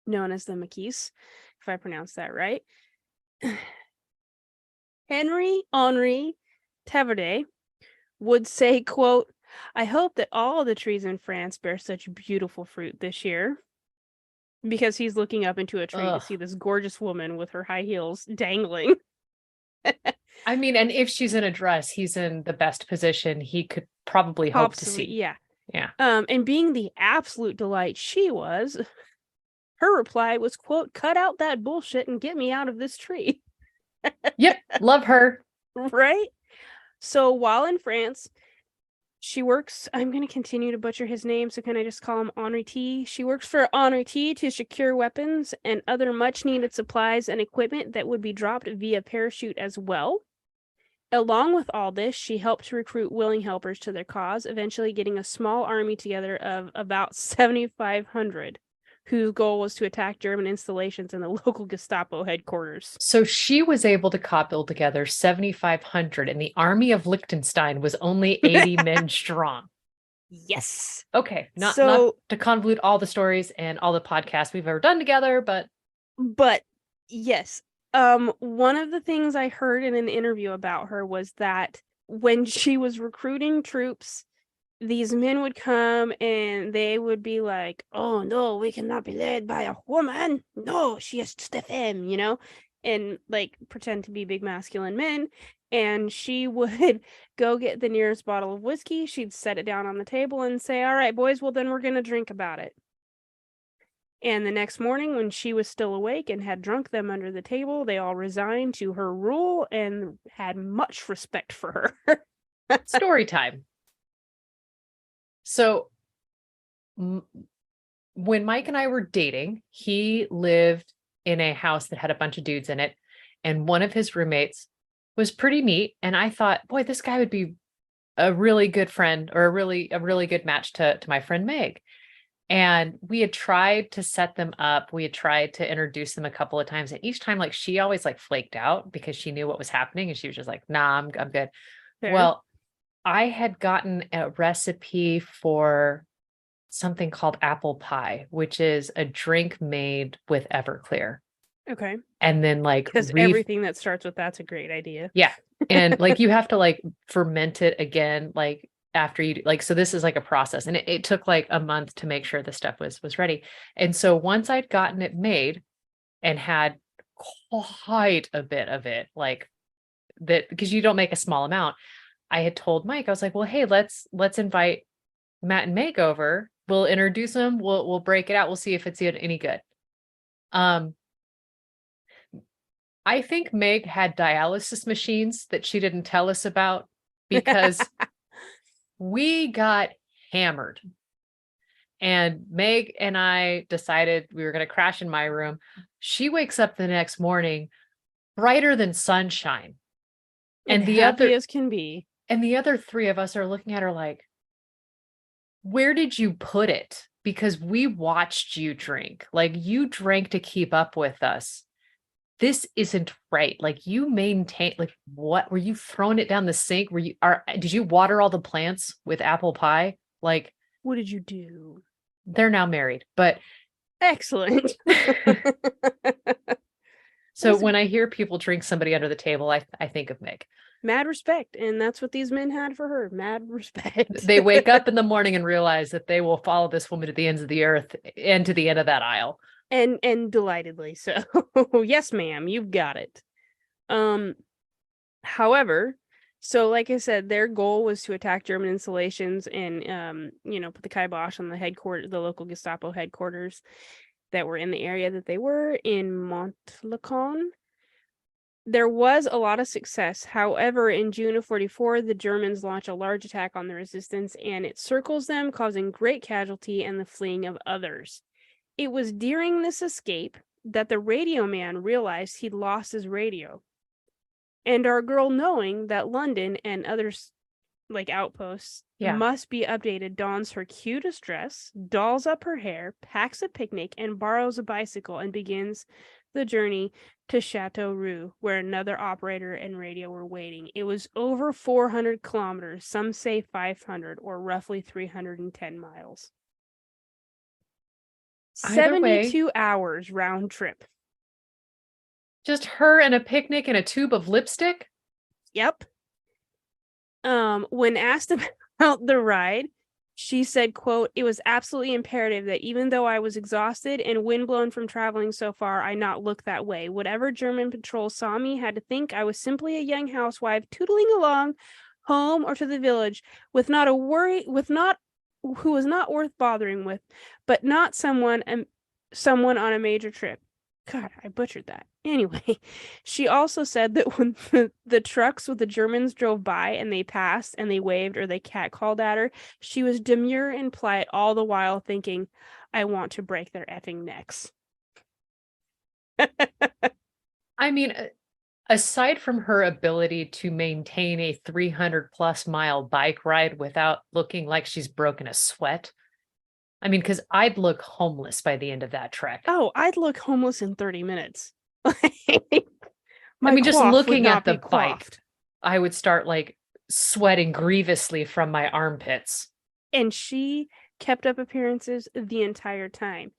known as the Maquis, if I pronounce that right, Henry Taverde, would say, quote, I hope that all the trees in France bear such beautiful fruit this year. Because he's looking up into a tree to see this gorgeous woman with her high heels dangling. I mean, and if she's in a dress, he's in the best position he could probably hope to see. Yeah. Yeah. And being the absolute delight she was, her reply was, quote, cut out that bullshit and get me out of this tree. Yep. Love her. Right? So while in France, she works, I'm going to continue to butcher his name, so can I just call him Henri T? She works for Henri T to secure weapons and other much needed supplies and equipment that would be dropped via parachute as well. Along with all this, she helped to recruit willing helpers to their cause, eventually getting a small army together of about 7,500, whose goal was to attack German installations in the local Gestapo headquarters. So she was able to cobble together 7,500, and the army of Liechtenstein was only 80 men strong. Yes. Okay, not So, to convolute all the stories and all the podcasts we've ever done together, but yes. One of the things I heard in an interview about her was that when she was recruiting troops, these men would come and they would be like, "Oh no, we cannot be led by a woman. No, she is just a femme," and like pretend to be big masculine men. And she would go get the nearest bottle of whiskey. She'd set it down on the table and say, "All right, boys, well, then we're going to drink about it." And the next morning, when she was still awake and had drunk them under the table, they all resigned to her rule and had much respect for her. story time. So when Mike and I were dating, he lived in a house that had a bunch of dudes in it, and one of his roommates was pretty neat. And I thought, boy, this guy would be a really good friend, or a really good match to my friend Meg. And we had tried to set them up. We had tried to introduce them a couple of times, and each time, like, she always like flaked out because she knew what was happening, and she was just like, "Nah, I'm good." Fair. Well, I had gotten a recipe for something called apple pie, which is a drink made with Everclear. Okay. And then like Because everything that starts with that's a great idea. Yeah. And like you have to like ferment it again, like after you like, so this is like a process, and it took like a month to make sure the stuff was ready. And so once I'd gotten it made and had quite a bit of it, like that, because you don't make a small amount, I had told Mike, I was like, well, hey, let's invite Matt and Meg over. We'll introduce them. We'll break it out. We'll see if it's any good. I think Meg had dialysis machines that she didn't tell us about, because we got hammered. And Meg and I decided we were going to crash in my room. She wakes up the next morning brighter than sunshine. And the happy other as can be. And the other three of us are looking at her like, where did you put it? Because we watched you drink. Like, you drank to keep up with us. This isn't right. Like, you maintain, like, what were you throwing it down the sink? Did you water all the plants with apple pie? Like, what did you do? They're now married, but excellent. So when I hear people drink somebody under the table, I think of Meg. Mad respect. And that's what these men had for her. Mad respect. They wake up in the morning and realize that they will follow this woman to the ends of the earth and to the end of that aisle. And delightedly so. Yes, ma'am, you've got it. However, so like I said, their goal was to attack German installations and put the kibosh on the local Gestapo headquarters that were in the area that they were in Montlecoin. There was a lot of success. However, in June of 44, the Germans launch a large attack on the resistance, and it circles them, causing great casualty and the fleeing of others. It was during this escape that the radio man realized he'd lost his radio. And our girl, knowing that London and others like outposts must be updated, dons her cutest dress, dolls up her hair, packs a picnic, and borrows a bicycle and begins the journey to Châteauroux, where another operator and radio were waiting. It was over 400 kilometers, some say 500, or roughly 310 miles. 72 hours round trip. Just her and a picnic and a tube of lipstick? Yep. When asked about the ride, she said, quote, "It was absolutely imperative that even though I was exhausted and windblown from traveling so far, I not look that way. Whatever German patrol saw me had to think I was simply a young housewife tootling along home or to the village with not a worry, who was not worth bothering with, but not someone on a major trip." God, I butchered that. Anyway, she also said that when the trucks with the Germans drove by and they passed and they waved or they catcalled at her, she was demure and polite all the while thinking, I want to break their effing necks. I mean, Aside from her ability to maintain a 300+ mile bike ride without looking like she's broken a sweat, I mean, because I'd look homeless by the end of that trek. Oh, I'd look homeless in 30 minutes. I My mean, just coif would looking not at the be bike, coiffed. I would start like sweating grievously from my armpits. And she kept up appearances the entire time.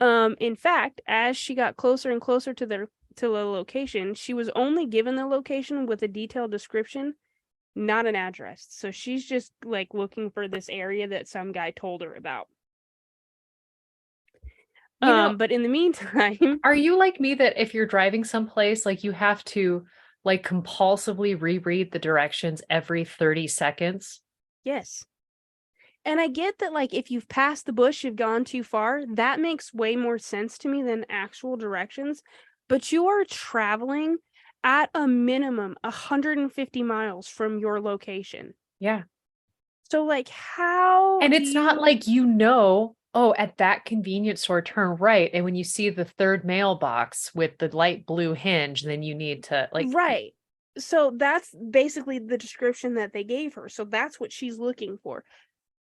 In fact, as she got closer and closer to the location, she was only given the location with a detailed description, not an address. So she's just like looking for this area that some guy told her about. But in the meantime, are you like me that if you're driving someplace, like you have to like compulsively reread the directions every 30 seconds? yes. And I get that, like, if you've passed the bush, you've gone too far. That makes way more sense to me than actual directions. But you are traveling at a minimum 150 miles from your location. Yeah. So, like, how And do it's not you... like, oh, at that convenience store, turn right. And when you see the third mailbox with the light blue hinge, then you need to like, Right. So that's basically the description that they gave her. So that's what she's looking for.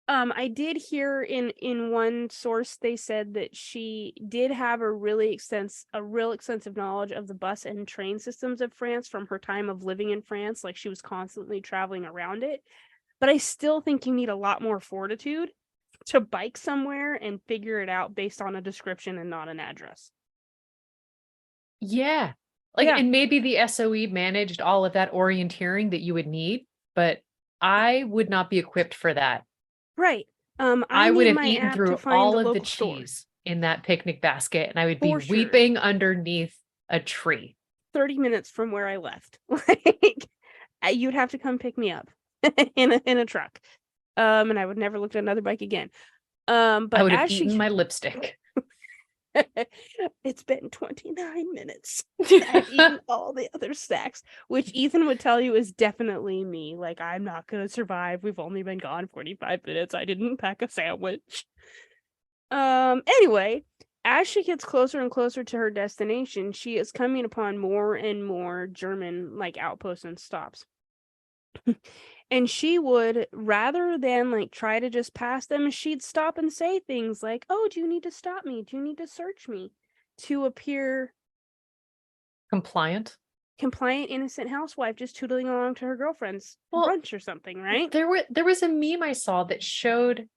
I did hear in one source they said that she did have a real extensive knowledge of the bus and train systems of France from her time of living in France. Like, she was constantly traveling around it. But I still think you need a lot more fortitude to bike somewhere and figure it out based on a description and not an address. yeah. Like, Yeah, and maybe the SOE managed all of that orienteering that you would need, but I would not be equipped for that. right. I I would need have my eaten app to through find the all of the local store cheese in that picnic basket and I would be for sure. weeping underneath a tree. 30 minutes from where I left. Like, you'd have to come pick me up in a truck. And I would never look at another bike again. I But would have as eaten she my lipstick. it's been 29 minutes. I've eaten all the other snacks, which Ethan would tell you is definitely me. Like, I'm not gonna survive. We've only been gone 45 minutes. I didn't pack a sandwich. Anyway, as she gets closer and closer to her destination, she is coming upon more and more German like outposts and stops. And she would, rather than like try to just pass them, she'd stop and say things like, "Oh, do you need to stop me? Do you need to search me?" To appear Compliant. compliant, innocent housewife just tootling along to her girlfriend's Well, brunch or something, right? there was a meme I saw that showed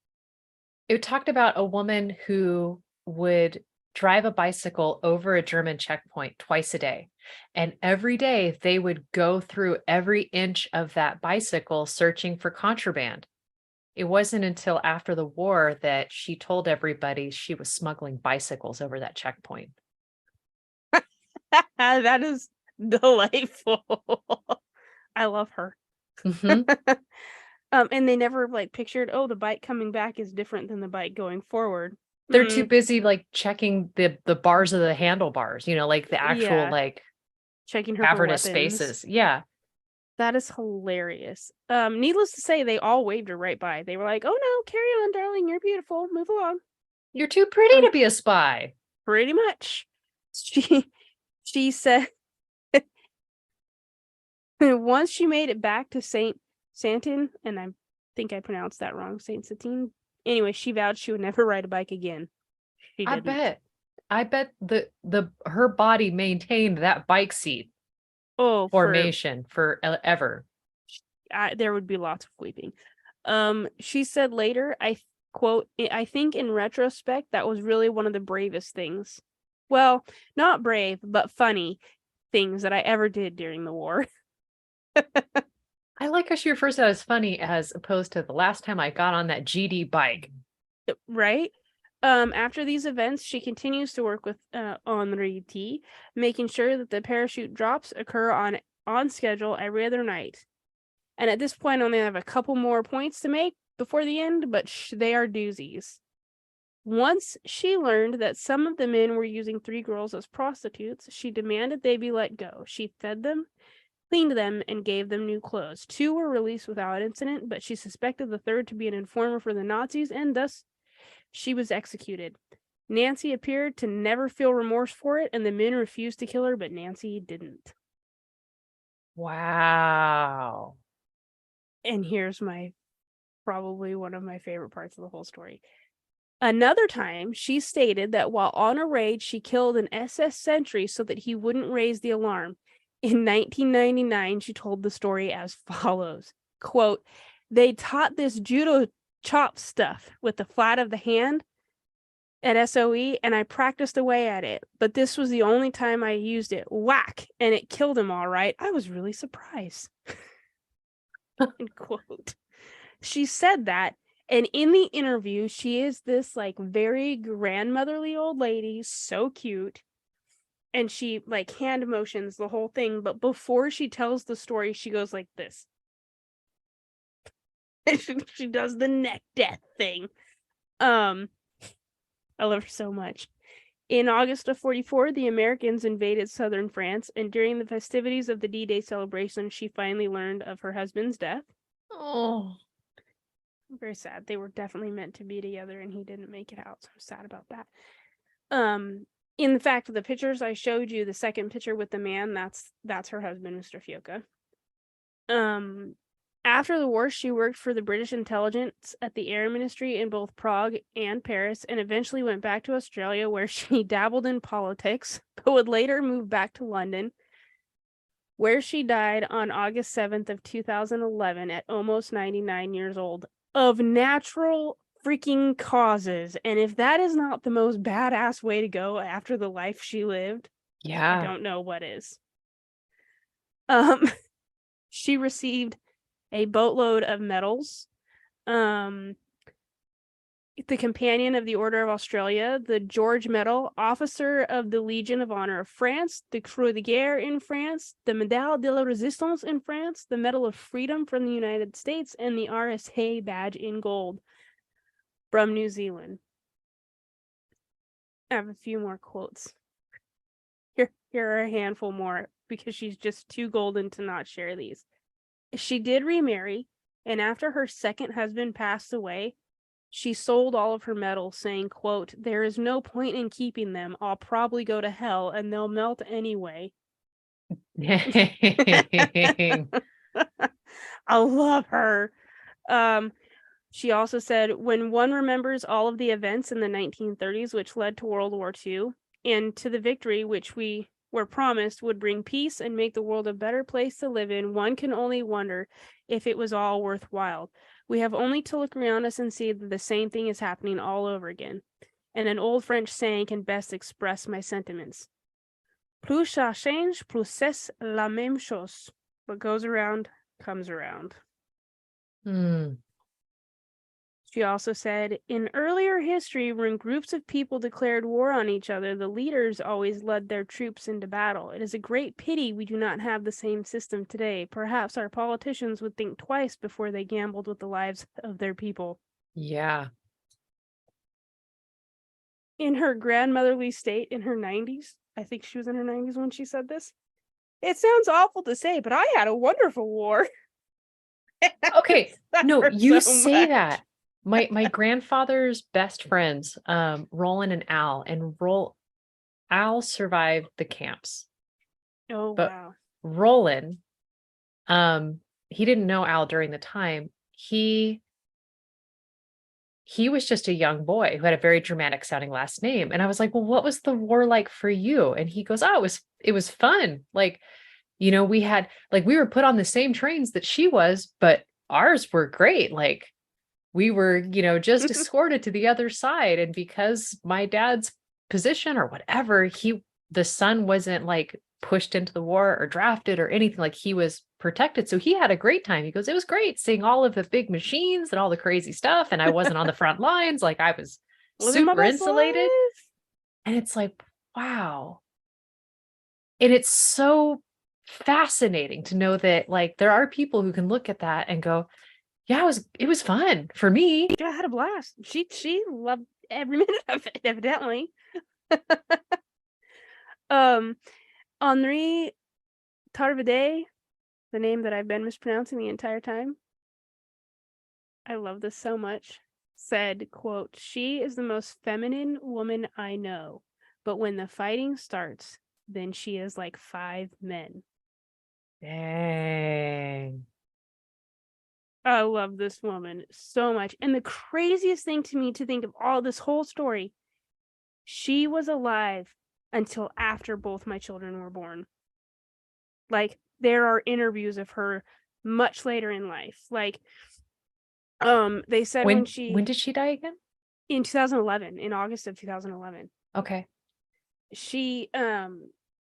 it talked about a woman who would drive a bicycle over a German checkpoint twice a day. And every day they would go through every inch of that bicycle searching for contraband. It wasn't until after the war that she told everybody she was smuggling bicycles over that checkpoint. That is delightful. I love her. Mhm. And they never like pictured, oh, the bike coming back is different than the bike going forward. They're too busy like checking the bars of the handlebars, like the actual Yeah, like checking her for cavernous weapons. spaces. Yeah. That is hilarious. Needless to say, they all waved her right by. They were like, "Oh no, carry on, darling. You're beautiful. Move along." You're too pretty Um, to be a spy. Pretty much. She she said once she made it back to Saint Santin, and I think I pronounced that wrong, Saint Satine. Anyway, she vowed she would never ride a bike again. She I didn't. bet. I bet the her body maintained that bike seat Oh, formation for ever. there would be lots of weeping. She said later, quote, "I think in retrospect, that was really one of the bravest things. Well, not brave, but funny things that I ever did during the war." I like how she refers to that as funny as opposed to the last time I got on that GD bike. Right? After these events, she continues to work with Henri T, making sure that the parachute drops occur on schedule every other night. And at this point, I only have a couple more points to make before the end, but they are doozies. Once she learned that some of the men were using 3 girls as prostitutes, she demanded they be let go. She fed them, cleaned them, and gave them new clothes. 2 were released without incident, but she suspected the third to be an informer for the Nazis, and thus she was executed. Nancy appeared to never feel remorse for it, and the men refused to kill her, but Nancy didn't. Wow. And here's probably one of my favorite parts of the whole story. Another time, she stated that while on a raid, she killed an SS sentry so that he wouldn't raise the alarm. In 1999, she told the story as follows, quote, "They taught this judo chop stuff with the flat of the hand at SOE, and I practiced away at it. But this was the only time I used it. Whack! And it killed him all right. I was really surprised." End quote. She said that, and in the interview, she is this like very grandmotherly old lady, so cute. And she like hand motions the whole thing, but before she tells the story, she goes like this. She does the neck death thing. I love her so much. In August of 44, the Americans invaded southern France, and during the festivities of the D-Day celebration, she finally learned of her husband's death. Oh. Very sad. They were definitely meant to be together, and he didn't make it out, so I'm sad about that. In the fact of the pictures I showed you, the second picture with the man, that's her husband, Mr. Fioca. After the war, she worked for the British intelligence at the Air Ministry in both Prague and Paris, and eventually went back to Australia, where she dabbled in politics, but would later move back to London, where she died on August 7th of 2011 at almost 99 years old of natural freaking causes. And if that is not the most badass way to go after the life she lived, I don't know what is. She received a boatload of medals. The Companion of the Order of Australia, the George Medal, Officer of the Legion of Honor of France, the Croix de Guerre in France, the Médaille de la Résistance in France, the Medal of Freedom from the United States, and the RSA badge in gold from New Zealand. I have a few more quotes. Here are a handful more, because she's just too golden to not share these. She did remarry, and after her second husband passed away, she sold all of her medals, saying, quote, "There is no point in keeping them. I'll probably go to hell and they'll melt anyway." I love her. She also said, "When one remembers all of the events in the 1930s which led to World War II and to the victory which we were promised would bring peace and make the world a better place to live in, one can only wonder if it was all worthwhile. We have only to look around us and see that the same thing is happening all over again. And an old French saying can best express my sentiments. Plus ça change, plus c'est la même chose. What goes around comes around." She also said, "In earlier history, when groups of people declared war on each other, the leaders always led their troops into battle. It is a great pity we do not have the same system today. Perhaps our politicians would think twice before they gambled with the lives of their people." Yeah. In her grandmotherly state in her 90s, I think she was in her 90s when she said this, "It sounds awful to say, but I had a wonderful war." Okay. No, you so say much. that. My grandfather's best friends, Roland and Al, and Al survived the camps. Oh, But wow. Roland, he didn't know Al during the time. He was just a young boy who had a very dramatic sounding last name. And I was like, "Well, what was the war like for you?" And he goes, "Oh, it was fun. Like, we had we were put on the same trains that she was, but ours were great. Like, we were, just escorted to the other side. And because my dad's position or whatever, the son wasn't like pushed into the war or drafted or anything, like he was protected. So he had a great time." He goes, "It was great seeing all of the big machines and all the crazy stuff. And I wasn't on the front lines. Like, I was Living my super best insulated." life. And it's like, wow. And it's so fascinating to know that like there are people who can look at that and go, "Yeah, it was fun for me." Yeah, I had a blast. She loved every minute of it, evidently. Henri Tarvide, the name that I've been mispronouncing the entire time, I love this so much, said, quote, "She is the most feminine woman I know, but when the fighting starts, then she is like 5 men." Dang. I love this woman so much. And the craziest thing to me to think of all this whole story, she was alive until after both my children were born. Like, there are interviews of her much later in life. Like, they said when When did she die again? in 2011, in August of 2011, Okay. she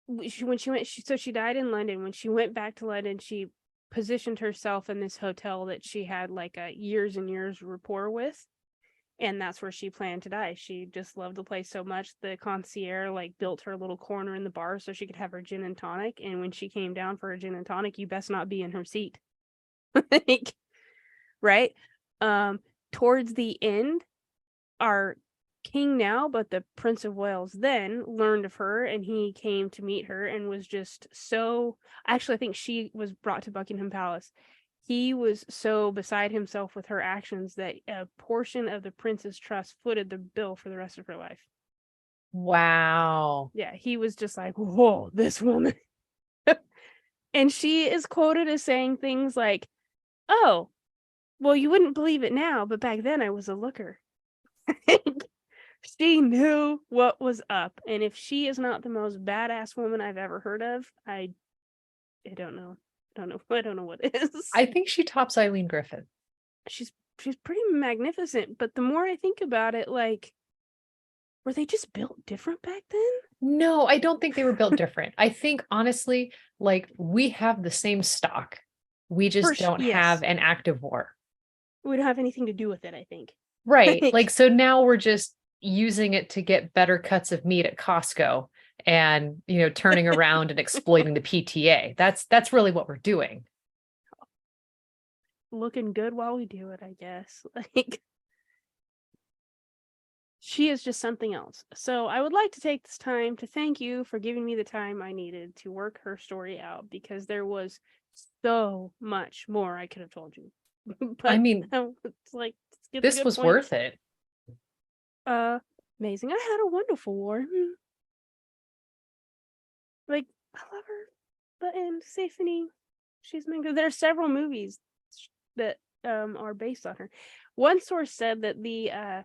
when she went, so she died in London. When she went back to London, she positioned herself in this hotel that she had like a years and years rapport with, and that's where she planned to die. She just loved the place so much, the concierge like built her little corner in the bar so she could have her gin and tonic, and when she came down for her gin and tonic, you best not be in her seat. Like, right? Towards the end, our king now, but the Prince of Wales then, learned of her, and he came to meet her and was just so, actually I think she was brought to Buckingham Palace. He was so beside himself with her actions that a portion of the prince's trust footed the bill for the rest of her life. Wow. Yeah, he was just like, whoa, this woman. And she is quoted as saying things like, oh, well, you wouldn't believe it now, but back then I was a looker. She knew what was up, and if she is not the most badass woman I've ever heard of, I don't know. I don't know what is. I think she tops Eileen Griffin. She's pretty magnificent, but the more I think about it, like, were they just built different back then? No, I don't think they were built different. I think honestly, like we have the same stock. We just don't Yes. have an active war. We don't have anything to do with it, I think. Right. Like, so now we're just using it to get better cuts of meat at Costco and, turning around and exploiting the PTA. That's really what we're doing. Looking good while we do it, I guess. Like, she is just something else. So I would like to take this time to thank you for giving me the time I needed to work her story out, because there was so much more I could have told you. But I mean, it's like, this was worth it. Amazing. I had a wonderful war. Like, I love her. And Stephanie, she's been good. There are several movies that are based on her. One source said that the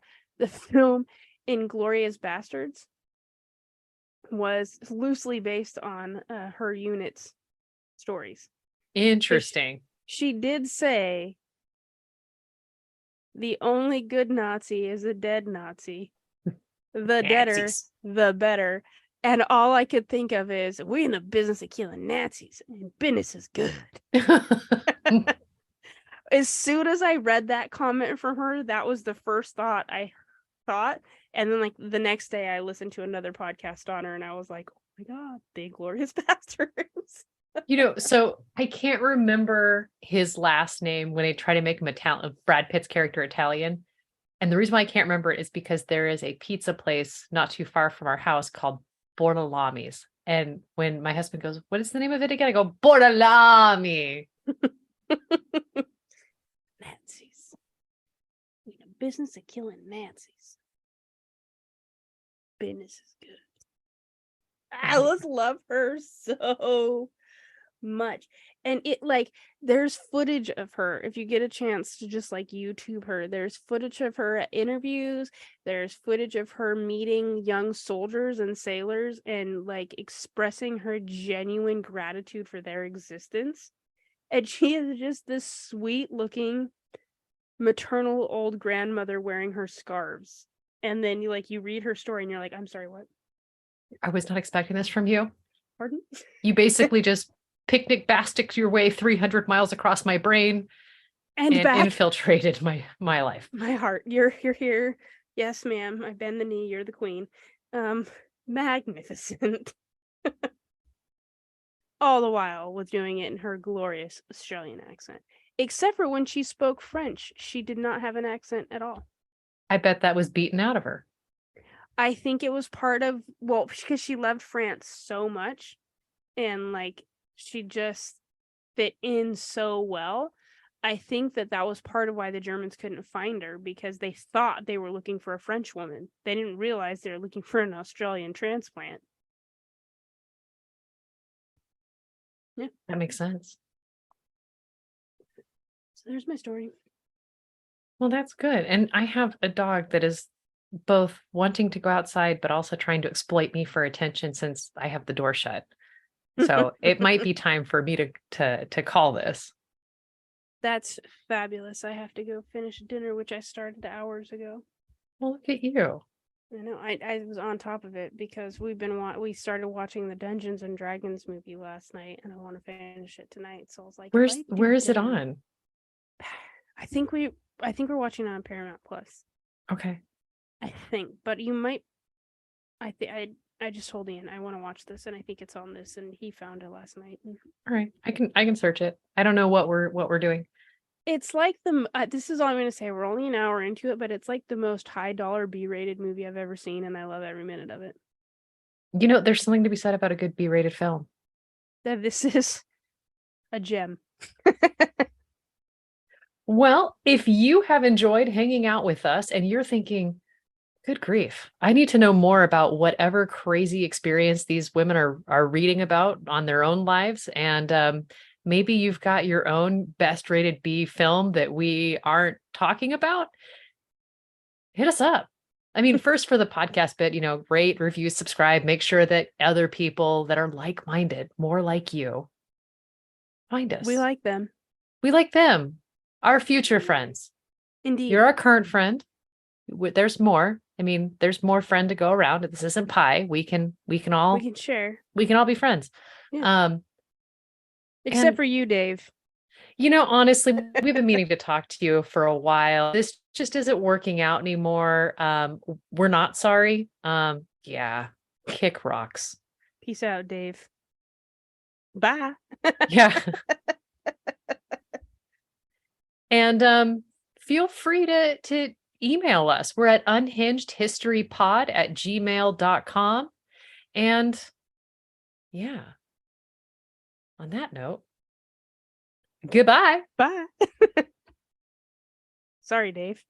film Inglourious Bastards was loosely based on her unit's stories. Interesting. She did say the only good Nazi is a dead Nazi. The deader, the better. And all I could think of is, we're in the business of killing Nazis, and business is good. As soon as I read that comment from her, that was the first thought I thought. And then, like, the next day, I listened to another podcast on her, and I was like, oh my God, the Glorious Bastards. So I can't remember his last name when they try to make him Brad Pitt's character Italian. And the reason why I can't remember it is because there is a pizza place not too far from our house called Bortolami's. And when my husband goes, what is the name of it again? I go, Bortolami. Nazis. We're in the business of killing Nazis. Business is good. I just love her so much. And it, like, there's footage of her, if you get a chance to just like YouTube her, there's footage of her at interviews, there's footage of her meeting young soldiers and sailors and like expressing her genuine gratitude for their existence. And she is just this sweet looking maternal old grandmother wearing her scarves. And then you read her story and you're like, I'm sorry, what? I was not expecting this from you. Pardon? You basically just picnic basket your way 300 miles across my brain and infiltrated my life. My heart. You're here. Yes, ma'am. I bend the knee. You're the queen. Magnificent. All the while with doing it in her glorious Australian accent. Except for when she spoke French, she did not have an accent at all. I bet that was beaten out of her. I think it was part of, well, because she loved France so much, and like she just fit in so well. I think that was part of why the Germans couldn't find her, because they thought they were looking for a French woman. They didn't realize they were looking for an Australian transplant. That makes sense. So there's my story. Well, that's good. And I have a dog that is both wanting to go outside, but also trying to exploit me for attention since I have the door shut. So it might be time for me to call this. That's fabulous. I have to go finish dinner, which I started hours ago. Well, look at you. I know. I was on top of it because we started watching the Dungeons and Dragons movie last night, and I want to finish it tonight. So I was like, Where is it on? I think we're watching it on Paramount Plus. Okay. I think, but you might. I just told Ian I want to watch this, and I think it's on this, and he found it last night. All right. I can search it. I don't know what we're doing. It's like this is all I'm gonna say. We're only an hour into it, but it's like the most high dollar B-rated movie I've ever seen, and I love every minute of it. You know, there's something to be said about a good B-rated film. That this is a gem. Well, if you have enjoyed hanging out with us and you're thinking, good grief, I need to know more about whatever crazy experience these women are reading about on their own lives, and maybe you've got your own best rated B film that we aren't talking about, hit us up. I mean, first for the podcast bit, rate, review, subscribe, make sure that other people that are like-minded, more like you, find us. We like them. We like them. Our future friends. Indeed. You're our current friend. There's more. I mean, there's more friend to go around. This isn't pie. We can all share. We can all be friends. Yeah. Except for you, Dave. Honestly, we've been meaning to talk to you for a while. This just isn't working out anymore. We're not sorry. Yeah. Kick rocks. Peace out, Dave. Bye. Yeah. And feel free to email us. We're at unhingedhistorypod@gmail.com. And yeah, on that note, goodbye. Bye. Sorry, Dave.